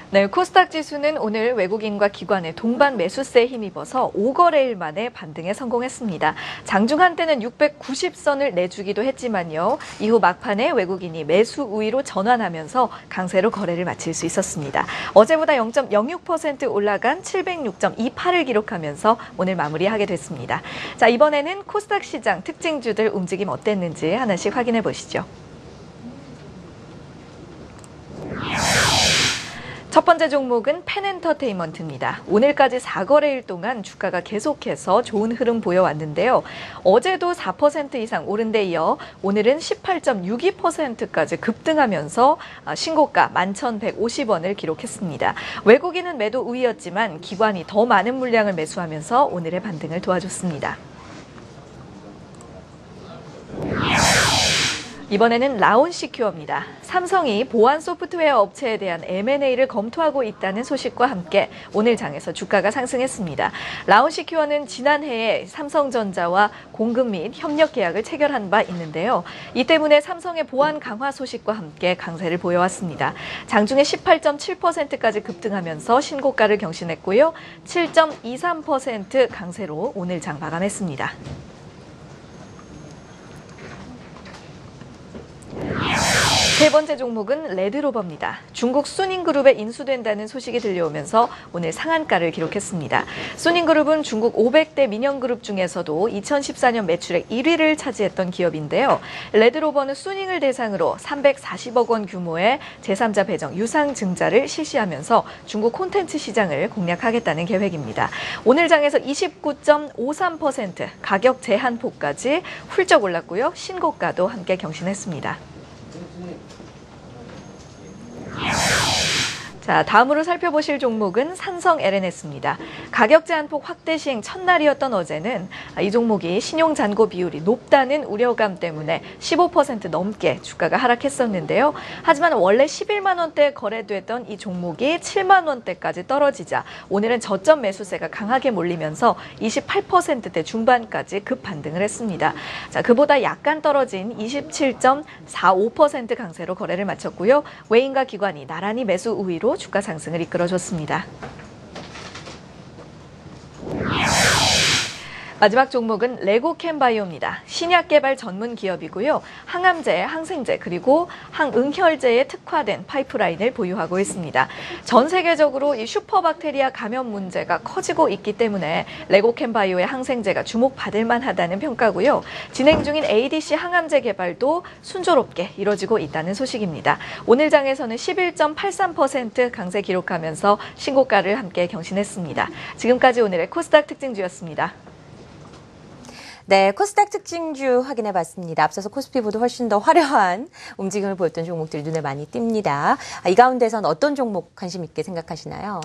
네, 코스닥 지수는 오늘 외국인과 기관의 동반 매수세에 힘입어서 5거래일 만에 반등에 성공했습니다. 장중 한때는 690선을 내주기도 했지만요. 이후 막판에 외국인이 매수 우위로 전환하면서 강세로 거래를 마칠 수 있었습니다. 어제보다 0.06% 올라간 706.28을 기록하면서 오늘 마무리하게 됐습니다. 자, 이번에는 코스닥 시장 특징주들 움직임 어땠는지 하나씩 확인해 보시죠. 첫 번째 종목은 펜엔터테인먼트입니다. 오늘까지 4거래일 동안 주가가 계속해서 좋은 흐름 보여왔는데요. 어제도 4% 이상 오른 데 이어 오늘은 18.62%까지 급등하면서 신고가 11,150원을 기록했습니다. 외국인은 매도 우위였지만 기관이 더 많은 물량을 매수하면서 오늘의 반등을 도와줬습니다. 이번에는 라온시큐어입니다. 삼성이 보안 소프트웨어 업체에 대한 M&A를 검토하고 있다는 소식과 함께 오늘 장에서 주가가 상승했습니다. 라온시큐어는 지난해에 삼성전자와 공급 및 협력 계약을 체결한 바 있는데요. 이 때문에 삼성의 보안 강화 소식과 함께 강세를 보여왔습니다. 장중에 18.7%까지 급등하면서 신고가를 경신했고요. 7.23% 강세로 오늘 장 마감했습니다. 세 번째 종목은 레드로버입니다. 중국 수닝그룹에 인수된다는 소식이 들려오면서 오늘 상한가를 기록했습니다. 수닝그룹은 중국 500대 민영그룹 중에서도 2014년 매출액 1위를 차지했던 기업인데요. 레드로버는 수닝을 대상으로 340억 원 규모의 제3자 배정 유상증자를 실시하면서 중국 콘텐츠 시장을 공략하겠다는 계획입니다. 오늘 장에서 29.53% 가격 제한폭까지 훌쩍 올랐고요. 신고가도 함께 경신했습니다. 자, 다음으로 살펴보실 종목은 산성 LNS입니다. 가격 제한폭 확대 시행 첫날이었던 어제는 이 종목이 신용 잔고 비율이 높다는 우려감 때문에 15% 넘게 주가가 하락했었는데요. 하지만 원래 11만 원대에 거래됐던 이 종목이 7만 원대까지 떨어지자 오늘은 저점 매수세가 강하게 몰리면서 28%대 중반까지 급 반등을 했습니다. 자, 그보다 약간 떨어진 27.45% 강세로 거래를 마쳤고요. 외인과 기관이 나란히 매수 우위로 주가 상승을 이끌어줬습니다. 마지막 종목은 레고캠바이오입니다. 신약 개발 전문 기업이고요. 항암제, 항생제 그리고 항응혈제에 특화된 파이프라인을 보유하고 있습니다. 전 세계적으로 이 슈퍼박테리아 감염 문제가 커지고 있기 때문에 레고캠바이오의 항생제가 주목받을 만하다는 평가고요. 진행 중인 ADC 항암제 개발도 순조롭게 이뤄지고 있다는 소식입니다. 오늘 장에서는 11.83% 강세 기록하면서 신고가를 함께 경신했습니다. 지금까지 오늘의 코스닥 특징주였습니다. 네, 코스닥 특징주 확인해봤습니다. 앞서서 코스피보다 훨씬 더 화려한 움직임을 보였던 종목들이 눈에 많이 띕니다. 이 가운데선 어떤 종목 관심 있게 생각하시나요?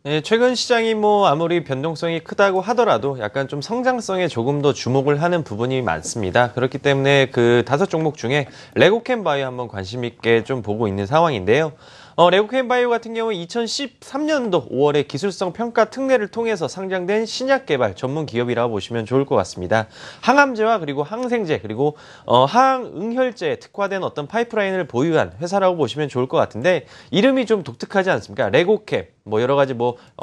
네, 최근 시장이 아무리 변동성이 크다고 하더라도 약간 좀 성장성에 조금 더 주목을 하는 부분이 많습니다. 그렇기 때문에 그 5종목 중에 레고캠바이오 한번 관심 있게 좀 보고 있는 상황인데요. 레고캠바이오 같은 경우 2013년도 5월에 기술성 평가 특례를 통해서 상장된 신약 개발 전문 기업이라고 보시면 좋을 것 같습니다. 항암제와 그리고 항생제 그리고 항응혈제에 특화된 어떤 파이프라인을 보유한 회사라고 보시면 좋을 것 같은데 이름이 좀 독특하지 않습니까? 레고캠. 뭐 여러 가지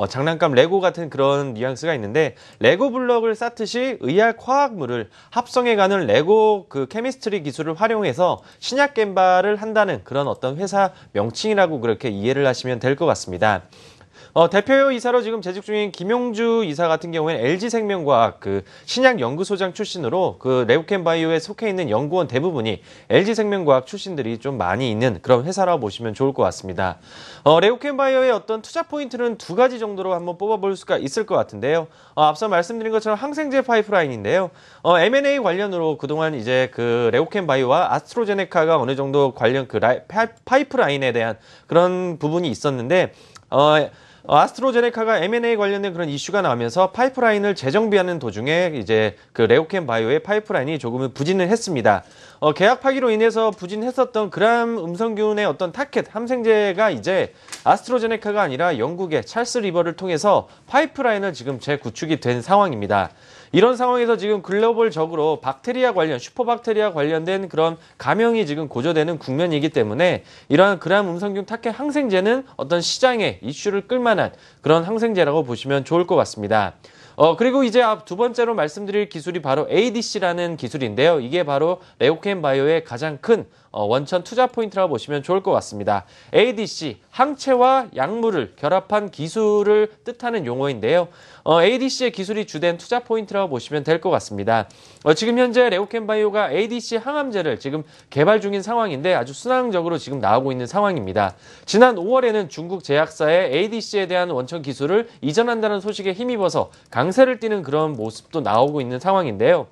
장난감 레고 같은 그런 뉘앙스가 있는데 레고 블럭을 쌓듯이 의학 화학물을 합성해가는 레고 그 케미스트리 기술을 활용해서 신약 개발을 한다는 그런 어떤 회사 명칭이라고 그렇게 이해를 하시면 될 것 같습니다. 대표 이사로 지금 재직 중인 김용주 이사 같은 경우에는 LG생명과학 그 신약연구소장 출신으로 그 레고캠바이오에 속해 있는 연구원 대부분이 LG생명과학 출신들이 좀 많이 있는 그런 회사라고 보시면 좋을 것 같습니다. 레고캠바이오의 어떤 투자 포인트는 두 가지 정도로 한번 뽑아볼 수가 있을 것 같은데요. 앞서 말씀드린 것처럼 항생제 파이프라인인데요. M&A 관련으로 그동안 이제 그 레고캠바이오와 아스트로제네카가 어느 정도 관련 그 파이프라인에 대한 그런 부분이 있었는데 아스트로제네카가 M&A 관련된 그런 이슈가 나오면서 파이프라인을 재정비하는 도중에 이제 그 레고캠바이오의 파이프라인이 조금은 부진을 했습니다. 계약 파기로 인해서 부진했었던 그람 음성균의 어떤 타켓 항생제가 이제 아스트로제네카가 아니라 영국의 찰스 리버를 통해서 파이프라인을 지금 재구축이 된 상황입니다. 이런 상황에서 지금 글로벌적으로 박테리아 관련, 슈퍼박테리아 관련된 그런 감염이 지금 고조되는 국면이기 때문에 이러한 그람 음성균 타켓 항생제는 어떤 시장의 이슈를 끌만한 그런 항생제라고 보시면 좋을 것 같습니다. 그리고 이제 두 번째로 말씀드릴 기술이 바로 ADC라는 기술인데요. 이게 바로 레고캠바이오의 가장 큰 원천 투자 포인트라고 보시면 좋을 것 같습니다. ADC, 항체와 약물을 결합한 기술을 뜻하는 용어인데요. ADC의 기술이 주된 투자 포인트라고 보시면 될 것 같습니다. 지금 현재 레고캠바이오가 ADC 항암제를 지금 개발 중인 상황인데 아주 순항적으로 지금 나오고 있는 상황입니다. 지난 5월에는 중국 제약사의 ADC에 대한 원천 기술을 이전한다는 소식에 힘입어서 강세를 띠는 그런 모습도 나오고 있는 상황인데요.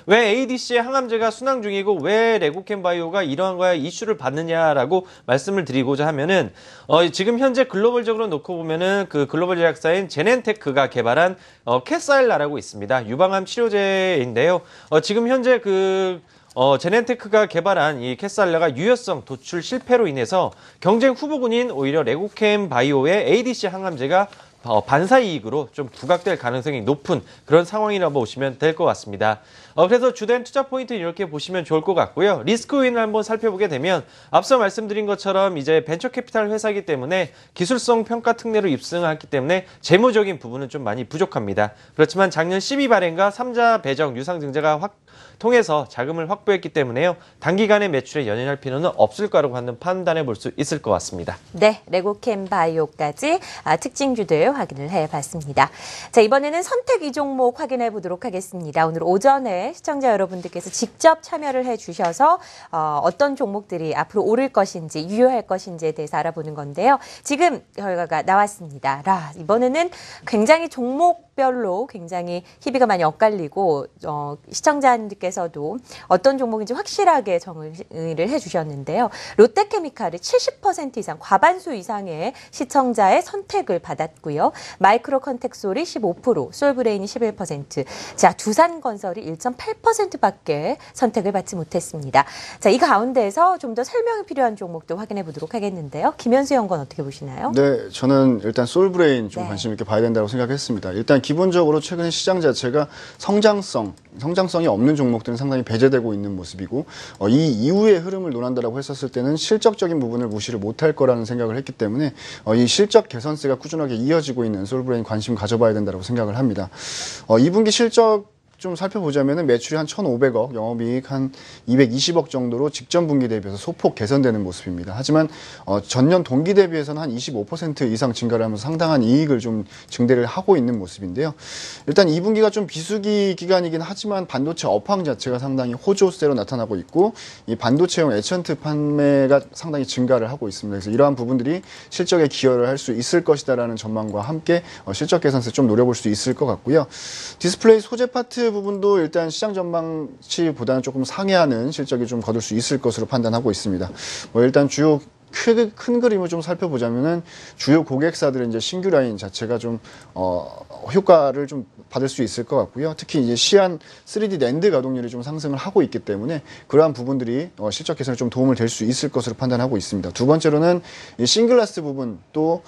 왜 ADC의 항암제가 순항 중이고 왜 레고캠바이오가 이러한 거에 이슈를 받느냐라고 말씀을 드리고자 하면은 지금 현재 글로벌적으로 놓고 보면은 그 글로벌 제약사인 제넨테크가 개발한 캐사일라라고 있습니다. 유방암 치료제인데요. 지금 현재 제넨테크가 개발한 이 캐사일라가 유효성 도출 실패로 인해서 경쟁 후보군인 오히려 레고캠바이오의 ADC 항암제가 반사이익으로 좀 부각될 가능성이 높은 그런 상황이라고 보시면 될 것 같습니다. 그래서 주된 투자 포인트 이렇게 보시면 좋을 것 같고요. 리스크 요인을 한번 살펴보게 되면 앞서 말씀드린 것처럼 이제 벤처 캐피탈 회사이기 때문에 기술성 평가 특례로 입증했기 때문에 재무적인 부분은 좀 많이 부족합니다. 그렇지만 작년 12 발행과 3자 배정 유상증자가 통해서 자금을 확보했기 때문에요. 단기간에 매출에 연연할 필요는 없을 거라고 하는 판단해 볼 수 있을 것 같습니다. 네, 레고캠바이오까지 특징주들 확인을 해봤습니다. 자, 이번에는 선택 이 종목 확인해 보도록 하겠습니다. 오늘 오전에 시청자 여러분들께서 직접 참여를 해주셔서 어떤 종목들이 앞으로 오를 것인지 유효할 것인지에 대해서 알아보는 건데요. 지금 결과가 나왔습니다. 이번에는 굉장히 종목별로 굉장히 희비가 많이 엇갈리고 시청자님들께서도 어떤 종목인지 확실하게 정의를 해주셨는데요. 롯데케미칼이 70% 이상, 과반수 이상의 시청자의 선택을 받았고요. 마이크로컨택솔이 15%, 솔브레인이 11%, 자, 두산건설이 1.8%밖에 선택을 받지 못했습니다. 자, 이 가운데에서 좀 더 설명이 필요한 종목도 확인해 보도록 하겠는데요. 김현수 연구원 어떻게 보시나요? 네, 저는 일단 솔브레인 좀 관심 있게 봐야 된다고 생각했습니다. 일단 기본적으로 최근에 시장 자체가 성장성이 없는 종목들은 상당히 배제되고 있는 모습이고 이 이후의 흐름을 논한다라고 했었을 때는 실적적인 부분을 무시를 못할 거라는 생각을 했기 때문에 이 실적 개선세가 꾸준하게 이어지고 있는 솔브레인 관심 가져봐야 된다고 생각을 합니다. 2분기 실적 좀 살펴보자면은 매출이 한 1,500억, 영업이익 한 220억 정도로 직전 분기 대비해서 소폭 개선되는 모습입니다. 하지만 전년 동기 대비해서는 한 25% 이상 증가를 하면서 상당한 이익을 좀 증대를 하고 있는 모습인데요. 일단 2분기가 좀 비수기 기간이긴 하지만 반도체 업황 자체가 상당히 호조세로 나타나고 있고 이 반도체용 에천트 판매가 상당히 증가를 하고 있습니다. 그래서 이러한 부분들이 실적에 기여를 할 수 있을 것이다라는 전망과 함께 실적 개선세 좀 노려볼 수 있을 것 같고요. 디스플레이 소재 파트 부분도 일단 시장 전망치보다는 조금 상회하는 실적이 좀 거둘 수 있을 것으로 판단하고 있습니다. 일단 주요 큰 그림을 좀 살펴보자면은 주요 고객사들의 이제 신규 라인 자체가 좀 효과를 좀 받을 수 있을 것 같고요. 특히 이제 시안 3D 낸드 가동률이 좀 상승을 하고 있기 때문에 그러한 부분들이 실적 개선에 좀 도움을 될 수 있을 것으로 판단하고 있습니다. 두 번째로는 이 싱글라스 부분 또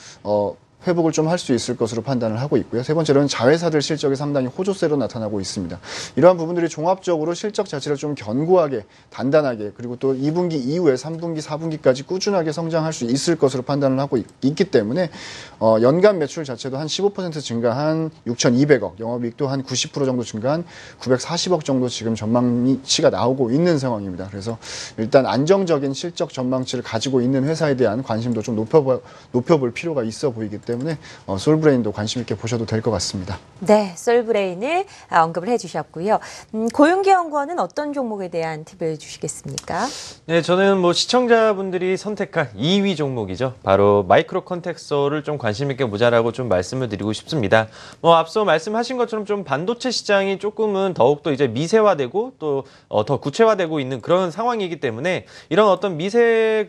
회복을 좀 할 수 있을 것으로 판단을 하고 있고요. 세 번째로는 자회사들 실적이 상당히 호조세로 나타나고 있습니다. 이러한 부분들이 종합적으로 실적 자체를 좀 견고하게, 단단하게, 그리고 또 2분기 이후에 3분기, 4분기까지 꾸준하게 성장할 수 있을 것으로 판단을 하고 있기 때문에 연간 매출 자체도 한 15% 증가한 6,200억, 영업이익도 한 90% 정도 증가한 940억 정도 지금 전망치가 나오고 있는 상황입니다. 그래서 일단 안정적인 실적 전망치를 가지고 있는 회사에 대한 관심도 좀 높여볼 필요가 있어 보이기 때문에 솔브레인도 관심 있게 보셔도 될 것 같습니다. 네, 솔브레인을 언급을 해주셨고요. 고윤기연구원은 어떤 종목에 대한 팁을 주시겠습니까? 네, 저는 뭐 시청자분들이 선택한 2위 종목이죠. 바로 마이크로 컨텍서를 좀 관심 있게 보자라고 좀 말씀을 드리고 싶습니다. 앞서 말씀하신 것처럼 좀 반도체 시장이 조금은 더욱더 이제 미세화되고 또 더 구체화되고 있는 그런 상황이기 때문에 이런 어떤 미세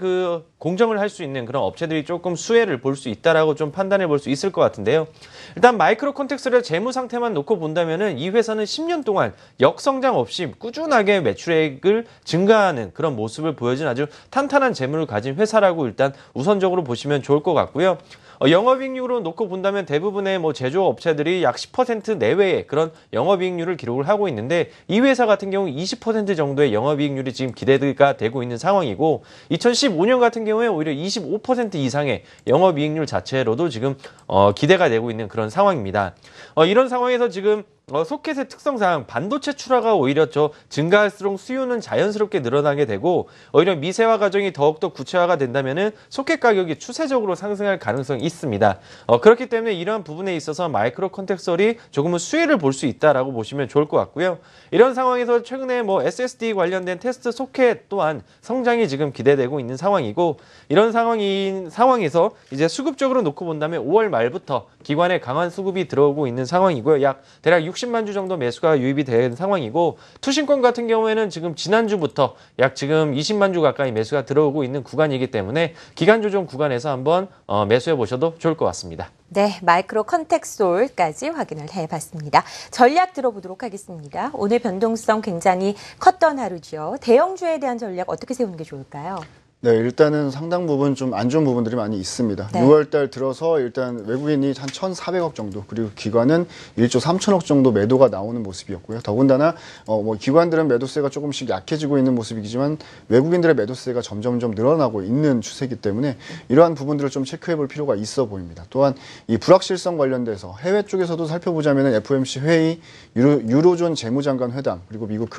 공정을 할 수 있는 그런 업체들이 조금 수혜를 볼 수 있다라고 좀 판단해 볼 수 있을 것 같은데요. 일단 마이크로 컨텍서의 재무 상태만 놓고 본다면은 이 회사는 10년 동안 역성장 없이 꾸준하게 매출액을 증가하는 그런 모습을 보여준 아주 탄탄한 재물을 가진 회사라고 일단 우선적으로 보시면 좋을 것 같고요. 영업이익률로 놓고 본다면 대부분의 제조업체들이 약 10% 내외의 그런 영업이익률을 기록을 하고 있는데 이 회사 같은 경우 20% 정도의 영업이익률이 지금 기대가 되고 있는 상황이고 2015년 같은 경우에 오히려 25% 이상의 영업이익률 자체로도 지금 기대가 되고 있는 그런 상황입니다. 이런 상황에서 지금 소켓의 특성상 반도체 출하가 오히려 증가할수록 수요는 자연스럽게 늘어나게 되고 오히려 미세화 과정이 더욱더 구체화가 된다면은 소켓 가격이 추세적으로 상승할 가능성이 있습니다. 그렇기 때문에 이러한 부분에 있어서 마이크로 컨텍설이 조금은 수혜를 볼 수 있다라고 보시면 좋을 것 같고요. 이런 상황에서 최근에 SSD 관련된 테스트 소켓 또한 성장이 지금 기대되고 있는 상황이고 이런 상황에서 이제 수급적으로 놓고 본다면 5월 말부터 기관의 강한 수급이 들어오고 있는 상황이고요. 약 대략 60만 주 정도 매수가 유입이 된 상황이고 투신권 같은 경우에는 지금 지난주부터 약 지금 20만 주 가까이 매수가 들어오고 있는 구간이기 때문에 기간 조정 구간에서 한번 매수해 보셔도 좋을 것 같습니다. 네, 마이크로 컨텍솔까지 확인을 해봤습니다. 전략 들어보도록 하겠습니다. 오늘 변동성 굉장히 컸던 하루죠. 대형주에 대한 전략 어떻게 세우는 게 좋을까요? 네, 일단은 상당 부분 좀 안 좋은 부분들이 많이 있습니다. 네. 6월 달 들어서 일단 외국인이 한 1,400억 정도, 그리고 기관은 1조 3천억 정도 매도가 나오는 모습이었고요. 더군다나 기관들은 매도세가 조금씩 약해지고 있는 모습이지만 외국인들의 매도세가 점점점 늘어나고 있는 추세이기 때문에 이러한 부분들을 좀 체크해 볼 필요가 있어 보입니다. 또한 이 불확실성 관련돼서 해외 쪽에서도 살펴보자면 FOMC 회의, 유로존 재무장관 회담, 그리고 미국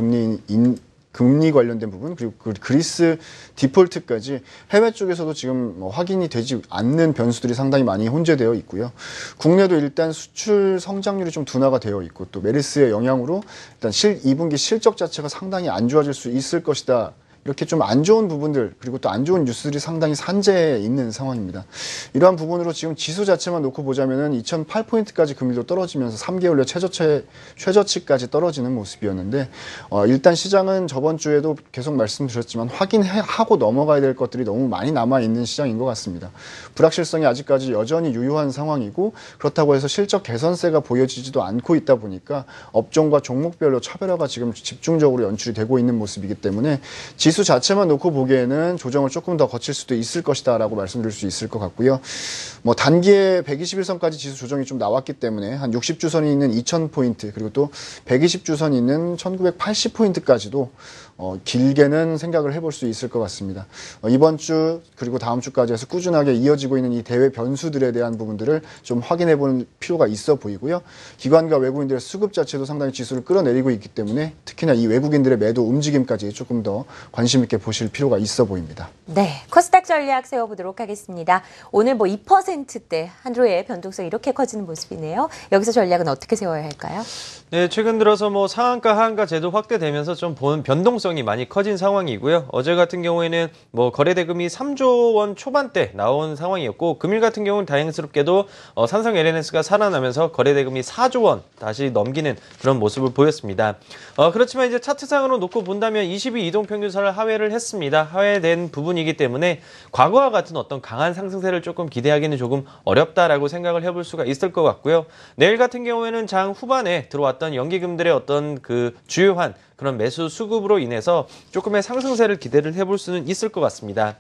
금리 관련된 부분, 그리고 그리스 디폴트까지 해외 쪽에서도 지금 확인이 되지 않는 변수들이 상당히 많이 혼재되어 있고요. 국내도 일단 수출 성장률이 좀 둔화가 되어 있고 또 메르스의 영향으로 일단 2분기 실적 자체가 상당히 안 좋아질 수 있을 것이다. 이렇게 좀 안 좋은 부분들 그리고 또 안 좋은 뉴스들이 상당히 산재해 있는 상황입니다. 이러한 부분으로 지금 지수 자체만 놓고 보자면은 2008포인트까지 금리도 떨어지면서 3개월 내 최저치까지 떨어지는 모습이었는데 일단 시장은 저번 주에도 계속 말씀드렸지만 확인하고 넘어가야 될 것들이 너무 많이 남아 있는 시장인 것 같습니다. 불확실성이 아직까지 여전히 유효한 상황이고 그렇다고 해서 실적 개선세가 보여지지도 않고 있다 보니까 업종과 종목별로 차별화가 지금 집중적으로 연출이 되고 있는 모습이기 때문에 지수 자체만 놓고 보기에는 조정을 조금 더 거칠 수도 있을 것이다라고 말씀드릴 수 있을 것 같고요. 단기에 121선까지 지수 조정이 좀 나왔기 때문에 한 60주선이 있는 2000포인트 그리고 또 120주선이 있는 1980포인트까지도 길게는 생각을 해볼 수 있을 것 같습니다. 이번 주 그리고 다음 주까지 해서 꾸준하게 이어지고 있는 이 대외 변수들에 대한 부분들을 좀 확인해 보는 필요가 있어 보이고요. 기관과 외국인들의 수급 자체도 상당히 지수를 끌어내리고 있기 때문에 특히나 이 외국인들의 매도 움직임까지 조금 더 관심 있게 보실 필요가 있어 보입니다. 네, 코스닥 전략 세워보도록 하겠습니다. 오늘 2%대 하루에 변동성이 이렇게 커지는 모습이네요. 여기서 전략은 어떻게 세워야 할까요? 네, 최근 들어서 상한가, 하한가 제도 확대되면서 좀 변동성이 많이 커진 상황이고요. 어제 같은 경우에는 거래 대금이 3조 원 초반대 나온 상황이었고, 금일 같은 경우는 다행스럽게도 삼성 LNS가 살아나면서 거래 대금이 4조 원 다시 넘기는 그런 모습을 보였습니다. 그렇지만 이제 차트상으로 놓고 본다면 22 이동평균선을 하회를 했습니다. 하회된 부분이기 때문에 과거와 같은 어떤 강한 상승세를 조금 기대하기는 조금 어렵다라고 생각을 해볼 수가 있을 것 같고요. 내일 같은 경우에는 장 후반에 들어왔던 연기금들의 어떤 주요한 그런 매수 수급으로 인해서 조금의 상승세를 기대를 해볼 수는 있을 것 같습니다.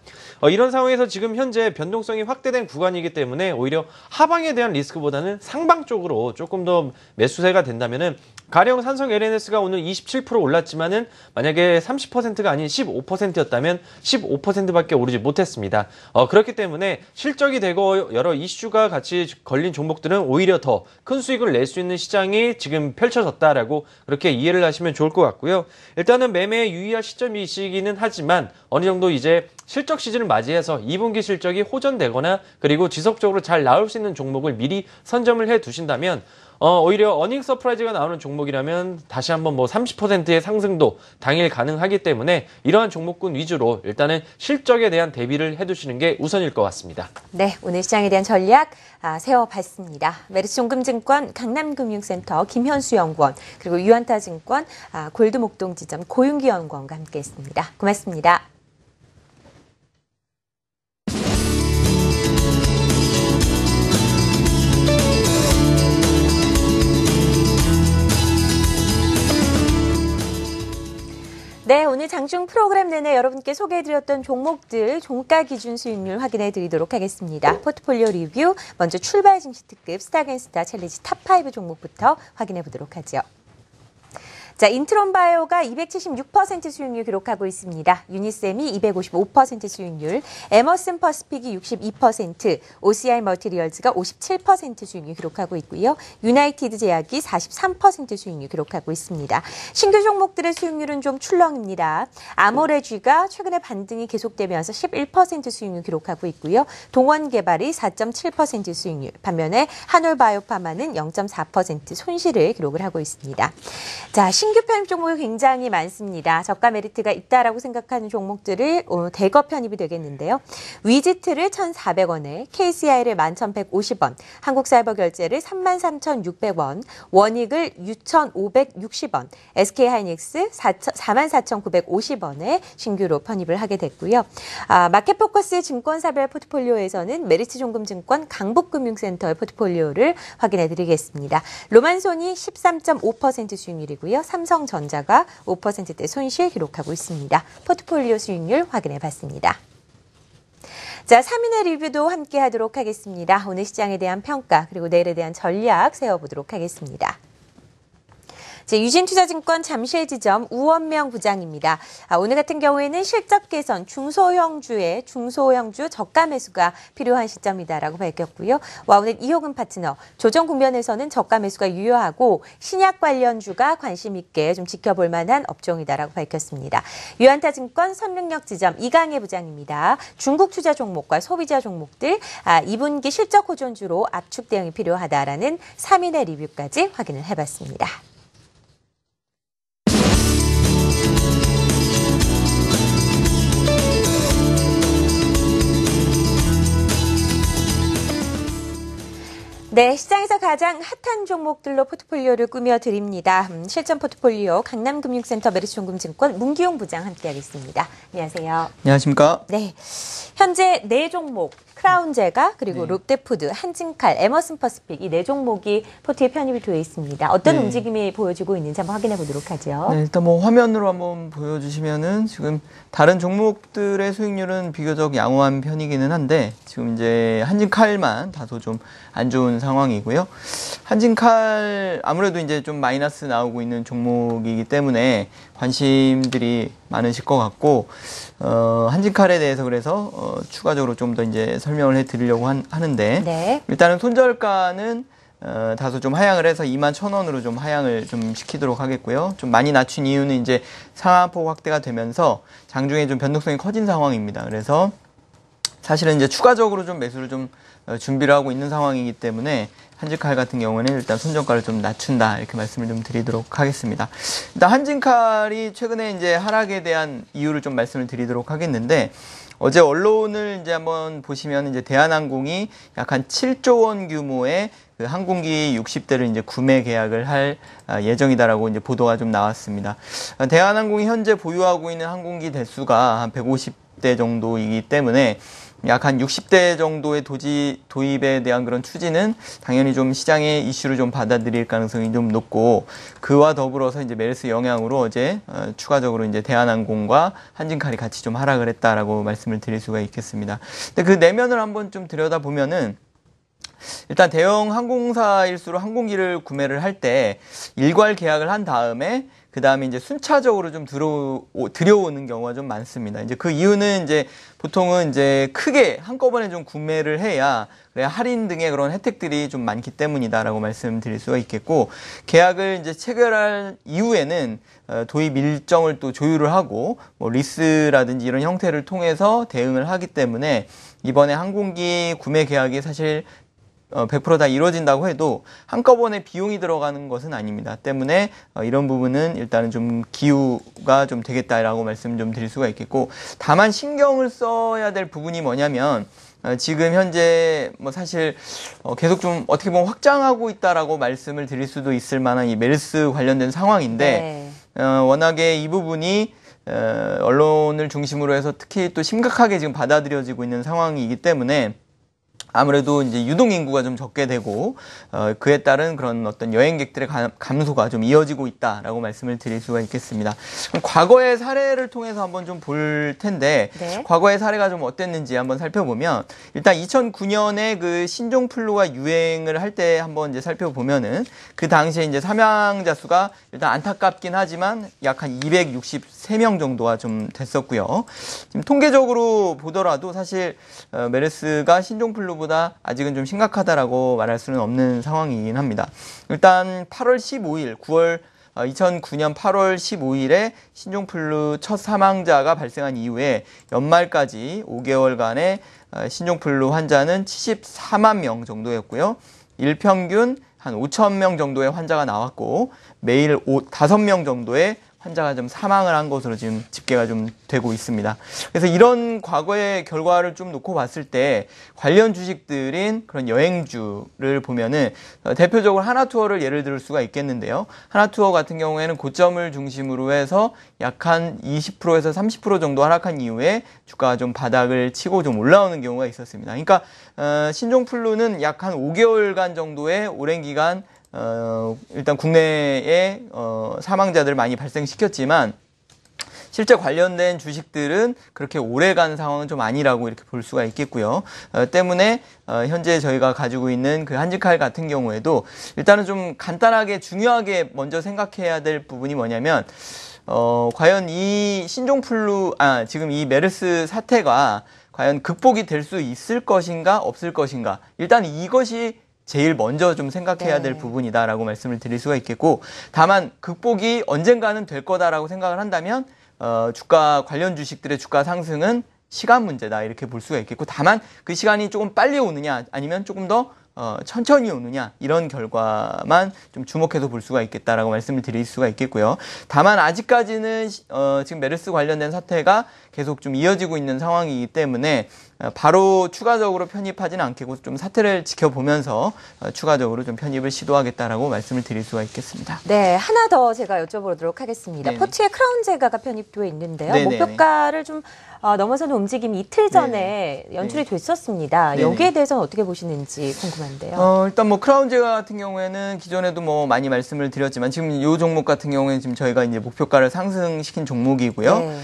이런 상황에서 지금 현재 변동성이 확대된 구간이기 때문에 오히려 하방에 대한 리스크보다는 상방 쪽으로 조금 더 매수세가 된다면은 가령 삼성 LNS가 오늘 27% 올랐지만은 만약에 30%가 아닌 15%였다면 15%밖에 오르지 못했습니다. 그렇기 때문에 실적이 되고 여러 이슈가 같이 걸린 종목들은 오히려 더 큰 수익을 낼 수 있는 시장이 지금 펼쳐졌다라고 그렇게 이해를 하시면 좋을 것 같고요. 일단은 매매에 유의할 시점이시기는 하지만 어느 정도 이제 실적 시즌을 맞이해서 2분기 실적이 호전되거나 그리고 지속적으로 잘 나올 수 있는 종목을 미리 선점을 해 두신다면 오히려 어닝 서프라이즈가 나오는 종목이라면 다시 한번 30%의 상승도 당일 가능하기 때문에 이러한 종목군 위주로 일단은 실적에 대한 대비를 해두시는 게 우선일 것 같습니다. 네, 오늘 시장에 대한 전략 세워봤습니다. 메리츠종금증권 강남금융센터 김현수 연구원 그리고 유한타증권 골드목동지점 고윤기 연구원과 함께했습니다. 고맙습니다. 네, 오늘 장중 프로그램 내내 여러분께 소개해드렸던 종목들 종가 기준 수익률 확인해드리도록 하겠습니다. 포트폴리오 리뷰, 먼저 출발 증시 특급 스타앤스타 챌린지 탑5 종목부터 확인해보도록 하죠. 자, 인트론바이오가 276% 수익률 기록하고 있습니다. 유니셈이 255% 수익률, 에머슨 퍼시픽이 62%, OCI 머티리얼즈가 57% 수익률 기록하고 있고요. 유나이티드 제약이 43% 수익률 기록하고 있습니다. 신규 종목들의 수익률은 좀 출렁입니다. 아모레쥐가 최근에 반등이 계속되면서 11% 수익률 기록하고 있고요. 동원개발이 4.7% 수익률, 반면에 한올바이오파마는 0.4% 손실을 기록을 하고 있습니다. 자, 신규 편입 종목이 굉장히 많습니다. 저가 메리트가 있다라고 생각하는 종목들을 대거 편입이 되겠는데요. 위지트를 1,400원에, KCI를 11,150원, 한국사이버결제를 33,600원, 원익을 6,560원, SK하이닉스 44,950원에 신규로 편입을 하게 됐고요. 마켓포커스 증권사별 포트폴리오에서는 메리츠종금증권 강북금융센터의 포트폴리오를 확인해드리겠습니다. 로만손이 13.5% 수익률이고요. 삼성전자가 5%대 손실 기록하고 있습니다. 포트폴리오 수익률 확인해봤습니다. 자, 3인의 리뷰도 함께 하도록 하겠습니다. 오늘 시장에 대한 평가 그리고 내일에 대한 전략 세워보도록 하겠습니다. 유진투자증권 잠실지점 우원명 부장입니다. 오늘 같은 경우에는 실적 개선, 중소형주 저가 매수가 필요한 시점이다라고 밝혔고요. 오늘 이호금 파트너, 조정 국면에서는 저가 매수가 유효하고 신약 관련주가 관심 있게 좀 지켜볼 만한 업종이다라고 밝혔습니다. 유한타증권 선릉역지점 이강혜 부장입니다. 중국 투자 종목과 소비자 종목들 2분기 실적 호전주로 압축 대응이 필요하다라는 3인의 리뷰까지 확인을 해봤습니다. 네, 시장에서 가장 핫한 종목들로 포트폴리오를 꾸며드립니다. 실전 포트폴리오 강남금융센터 메리츠종금증권 문기용 부장 함께하겠습니다. 안녕하세요. 안녕하십니까. 네, 현재 4종목 크라운제가 그리고 롯데푸드, 한진칼, 에머슨 퍼시픽 이 4종목이 포트에 편입이 되어 있습니다. 어떤 움직임이 보여지고 있는지 한번 확인해 보도록 하죠. 네, 일단 화면으로 한번 보여주시면은 지금 다른 종목들의 수익률은 비교적 양호한 편이기는 한데 지금 이제 한진칼만 다소 좀 안 좋은 상황이고요. 한진칼 아무래도 이제 좀 마이너스 나오고 있는 종목이기 때문에 관심들이 많으실 것 같고 한진칼에 대해서 그래서 추가적으로 좀 더 이제 설명을 해드리려고 하는데 일단은 손절가는 다소 좀 하향을 해서 21,000원으로 좀 하향을 좀 시키도록 하겠고요. 좀 많이 낮춘 이유는 이제 상한폭 확대가 되면서 장중에 좀 변동성이 커진 상황입니다. 그래서 사실은 이제 추가적으로 좀 매수를 좀 준비를 하고 있는 상황이기 때문에 한진칼 같은 경우는 일단 손절가를 좀 낮춘다 이렇게 말씀을 좀 드리도록 하겠습니다. 일단 한진칼이 최근에 이제 하락에 대한 이유를 좀 말씀을 드리도록 하겠는데 어제 언론을 이제 한번 보시면 이제 대한항공이 약 한 7조 원 규모의 그 항공기 60대를 이제 구매 계약을 할 예정이다라고 이제 보도가 좀 나왔습니다. 대한항공이 현재 보유하고 있는 항공기 대수가 한 150대 정도이기 때문에 약 한 60대 정도의 도입에 대한 그런 추진은 당연히 좀 시장의 이슈를 좀 받아들일 가능성이 좀 높고, 그와 더불어서 이제 메르스 영향으로 어제 추가적으로 이제 대한항공과 한진칼이 같이 좀 하락을 했다라고 말씀을 드릴 수가 있겠습니다. 근데 그 내면을 한번 좀 들여다보면은, 일단 대형 항공사일수록 항공기를 구매를 할 때 일괄 계약을 한 다음에 그 다음에 이제 순차적으로 좀 들여오는 경우가 좀 많습니다. 이제 그 이유는 이제 보통은 이제 크게 한꺼번에 좀 구매를 해야 그래야 할인 등의 그런 혜택들이 좀 많기 때문이다라고 말씀드릴 수가 있겠고, 계약을 이제 체결할 이후에는 도입 일정을 또 조율을 하고 뭐 리스라든지 이런 형태를 통해서 대응을 하기 때문에 이번에 항공기 구매 계약이 사실 100% 다 이루어진다고 해도 한꺼번에 비용이 들어가는 것은 아닙니다. 때문에 이런 부분은 일단은 좀 기우가 좀 되겠다라고 말씀 좀 드릴 수가 있겠고, 다만 신경을 써야 될 부분이 뭐냐면 지금 현재 뭐 사실 계속 좀 어떻게 보면 확장하고 있다라고 말씀을 드릴 수도 있을 만한 이 메르스 관련된 상황인데, 워낙에 이 부분이 언론을 중심으로 해서 특히 또 심각하게 지금 받아들여지고 있는 상황이기 때문에 아무래도 이제 유동 인구가 좀 적게 되고 그에 따른 그런 어떤 여행객들의 감소가 좀 이어지고 있다라고 말씀을 드릴 수가 있겠습니다. 그럼 과거의 사례를 통해서 한번 좀 볼 텐데, 네. 과거의 사례가 좀 어땠는지 한번 살펴보면, 일단 2009년에 그 신종플루가 유행을 할 때 한번 이제 살펴보면은 그 당시에 이제 사망자 수가 일단 안타깝긴 하지만 약 한 263명 정도가 좀 됐었고요. 지금 통계적으로 보더라도 사실 메르스가 신종플루보다 아직은 좀 심각하다라고 말할 수는 없는 상황이긴 합니다. 일단 8월 15일, 2009년 8월 15일에 신종플루 첫 사망자가 발생한 이후에 연말까지 5개월간의 신종플루 환자는 74만 명 정도였고요. 일평균 한 5천 명 정도의 환자가 나왔고, 매일 5명 정도의 환자가 좀 사망을 한 것으로 지금 집계가 좀 되고 있습니다. 그래서 이런 과거의 결과를 좀 놓고 봤을 때 관련 주식들인 그런 여행주를 보면은 대표적으로 하나투어를 예를 들 수가 있겠는데요. 하나투어 같은 경우에는 고점을 중심으로 해서 약 한 20%에서 30% 정도 하락한 이후에 주가가 좀 바닥을 치고 좀 올라오는 경우가 있었습니다. 그러니까 신종플루는 약 한 5개월간 정도의 오랜 기간 일단 국내에 사망자들을 많이 발생시켰지만 실제 관련된 주식들은 그렇게 오래간 상황은 좀 아니라고 이렇게 볼 수가 있겠고요. 때문에 현재 저희가 가지고 있는 그 한진칼 같은 경우에도 일단은 좀 간단하게 중요하게 먼저 생각해야 될 부분이 뭐냐면, 과연 이 지금 이 메르스 사태가 과연 극복이 될 수 있을 것인가 없을 것인가, 일단 이것이 제일 먼저 좀 생각해야 될 부분이다라고 말씀을 드릴 수가 있겠고, 다만 극복이 언젠가는 될 거다라고 생각을 한다면 주가 관련 주식들의 주가 상승은 시간 문제다 이렇게 볼 수가 있겠고, 다만 그 시간이 조금 빨리 오느냐 아니면 조금 더 천천히 오느냐, 이런 결과만 좀 주목해서 볼 수가 있겠다라고 말씀을 드릴 수가 있겠고요. 다만 아직까지는 지금 메르스 관련된 사태가 계속 좀 이어지고 있는 상황이기 때문에 바로 추가적으로 편입하지는 않겠고 좀 사태를 지켜보면서 추가적으로 좀 편입을 시도하겠다라고 말씀을 드릴 수가 있겠습니다. 네, 하나 더 제가 여쭤보도록 하겠습니다. 네네. 포트에 크라운 제가가 편입되어 있는데요. 네네네. 목표가를 좀 넘어서는 움직임이 이틀 전에 연출이 됐었습니다. 네네. 여기에 대해서는 어떻게 보시는지 궁금한데요. 일단 뭐 크라운 제가 같은 경우에는 기존에도 뭐 많이 말씀을 드렸지만 지금 이 종목 같은 경우에는 지금 저희가 이제 목표가를 상승시킨 종목이고요. 네.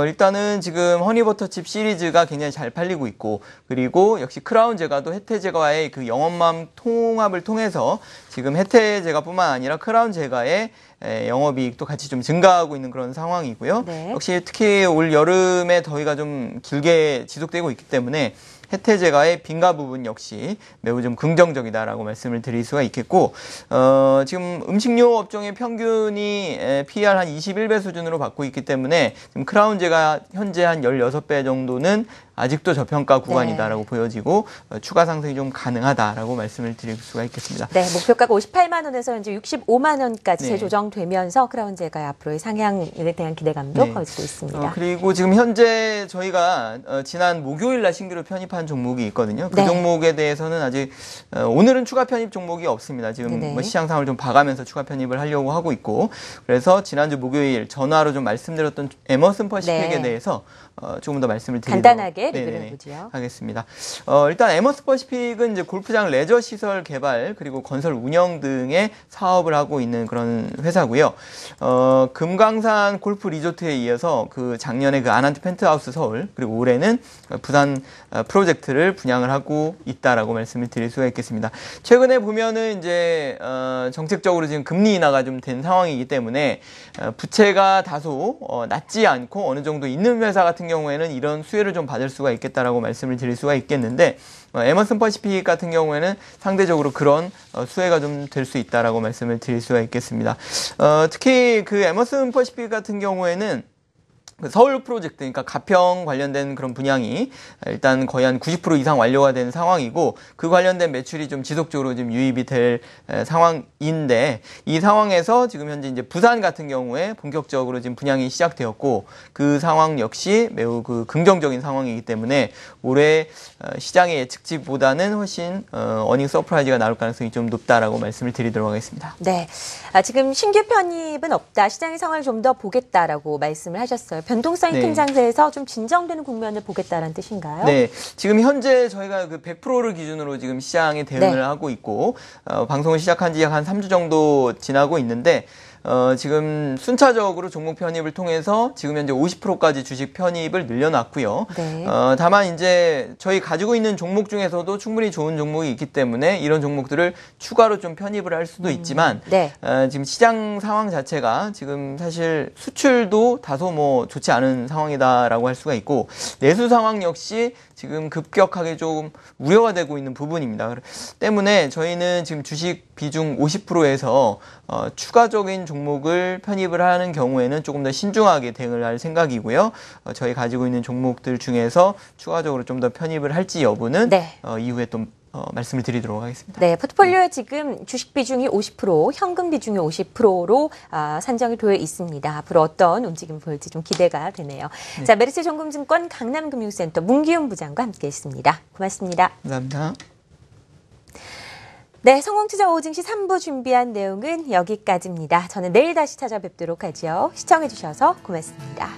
일단은 지금 허니버터칩 시리즈가 굉장히 잘 팔리고 있고, 그리고 역시 크라운 제가도 혜태제과의 그 영업망 통합을 통해서 지금 혜태제과뿐만 아니라 크라운 제가의 영업이익도 같이 좀 증가하고 있는 그런 상황이고요. 네. 역시 특히 올 여름에 더위가 좀 길게 지속되고 있기 때문에 혜태제과의 빈가 부분 역시 매우 좀 긍정적이다라고 말씀을 드릴 수가 있겠고, 지금 음식료 업종의 평균이 PER 한 21배 수준으로 받고 있기 때문에 지금 크라운제가 현재 한 16배 정도는 아직도 저평가 구간이다라고 보여지고 추가 상승이 좀 가능하다라고 말씀을 드릴 수가 있겠습니다. 네, 목표가가 58만 원에서 현재 65만 원까지 네. 재조정되면서 크라운 제가 앞으로의 상향에 대한 기대감도 커지고 있습니다. 그리고 지금 현재 저희가 지난 목요일 날 신규로 편입한 한 종목이 있거든요. 그 네. 종목에 대해서는 아직 오늘은 추가 편입 종목이 없습니다. 지금 네네. 뭐 시장 상황을 좀 봐가면서 추가 편입을 하려고 하고 있고, 그래서 지난주 목요일 전화로 좀 말씀드렸던 에머슨 퍼시픽에 네. 대해서 조금 더 말씀을 드리도록 간단하게 리뷰를 해보죠. 하겠습니다. 일단 에머슨 퍼시픽은 이제 골프장 레저 시설 개발 그리고 건설 운영 등의 사업을 하고 있는 그런 회사고요. 금강산 골프 리조트에 이어서 그 작년에 그 아난트 펜트하우스 서울 그리고 올해는 부산 프로젝트를 분양을 하고 있다라고 말씀을 드릴 수가 있겠습니다. 최근에 보면은 이제 정책적으로 지금 금리 인하가 좀 된 상황이기 때문에 부채가 다소 낮지 않고 어느 정도 있는 회사 같은 경우에는 이런 수혜를 좀 받을 수가 있겠다라고 말씀을 드릴 수가 있겠는데, 에머슨 퍼시픽 같은 경우에는 상대적으로 그런 수혜가 좀 될 수 있다라고 말씀을 드릴 수가 있겠습니다. 특히 그 에머슨 퍼시픽 같은 경우에는 서울 프로젝트, 그러니까 가평 관련된 그런 분양이 일단 거의 한 90% 이상 완료가 된 상황이고, 그 관련된 매출이 좀 지속적으로 지금 유입이 될 상황인데, 이 상황에서 지금 현재 이제 부산 같은 경우에 본격적으로 지금 분양이 시작되었고, 그 상황 역시 매우 그 긍정적인 상황이기 때문에 올해 시장의 예측치보다는 훨씬 어닝 서프라이즈가 나올 가능성이 좀 높다라고 말씀을 드리도록 하겠습니다. 네, 지금 신규 편입은 없다. 시장의 상황을 좀 더 보겠다라고 말씀을 하셨어요. 변동성이 큰 장세에서 좀 진정되는 국면을 보겠다라는 뜻인가요? 네, 지금 현재 저희가 그 100%를 기준으로 지금 시장에 대응을 하고 있고, 방송을 시작한 지 약 한 3주 정도 지나고 있는데, 지금 순차적으로 종목 편입을 통해서 지금 현재 50%까지 주식 편입을 늘려놨고요. 네. 다만 이제 저희 가지고 있는 종목 중에서도 충분히 좋은 종목이 있기 때문에 이런 종목들을 추가로 좀 편입을 할 수도 있지만, 지금 시장 상황 자체가 지금 사실 수출도 다소 뭐 좋지 않은 상황이다라고 할 수가 있고, 내수 상황 역시 지금 급격하게 좀 우려가 되고 있는 부분입니다. 때문에 저희는 지금 주식 비중 50%에서 추가적인 종목을 편입을 하는 경우에는 조금 더 신중하게 대응을 할 생각이고요. 저희 가지고 있는 종목들 중에서 추가적으로 좀 더 편입을 할지 여부는 이후에 또 말씀을 드리도록 하겠습니다. 네, 포트폴리오에 지금 주식 비중이 50%, 현금 비중이 50%로 산정이 되어 있습니다. 앞으로 어떤 움직임 보일지 좀 기대가 되네요. 네. 자, 메리츠 정금증권 강남금융센터 문기훈 부장과 함께했습니다. 고맙습니다. 감사합니다. 네, 성공투자 오후증시 3부 준비한 내용은 여기까지입니다. 저는 내일 다시 찾아뵙도록 하죠. 시청해주셔서 고맙습니다.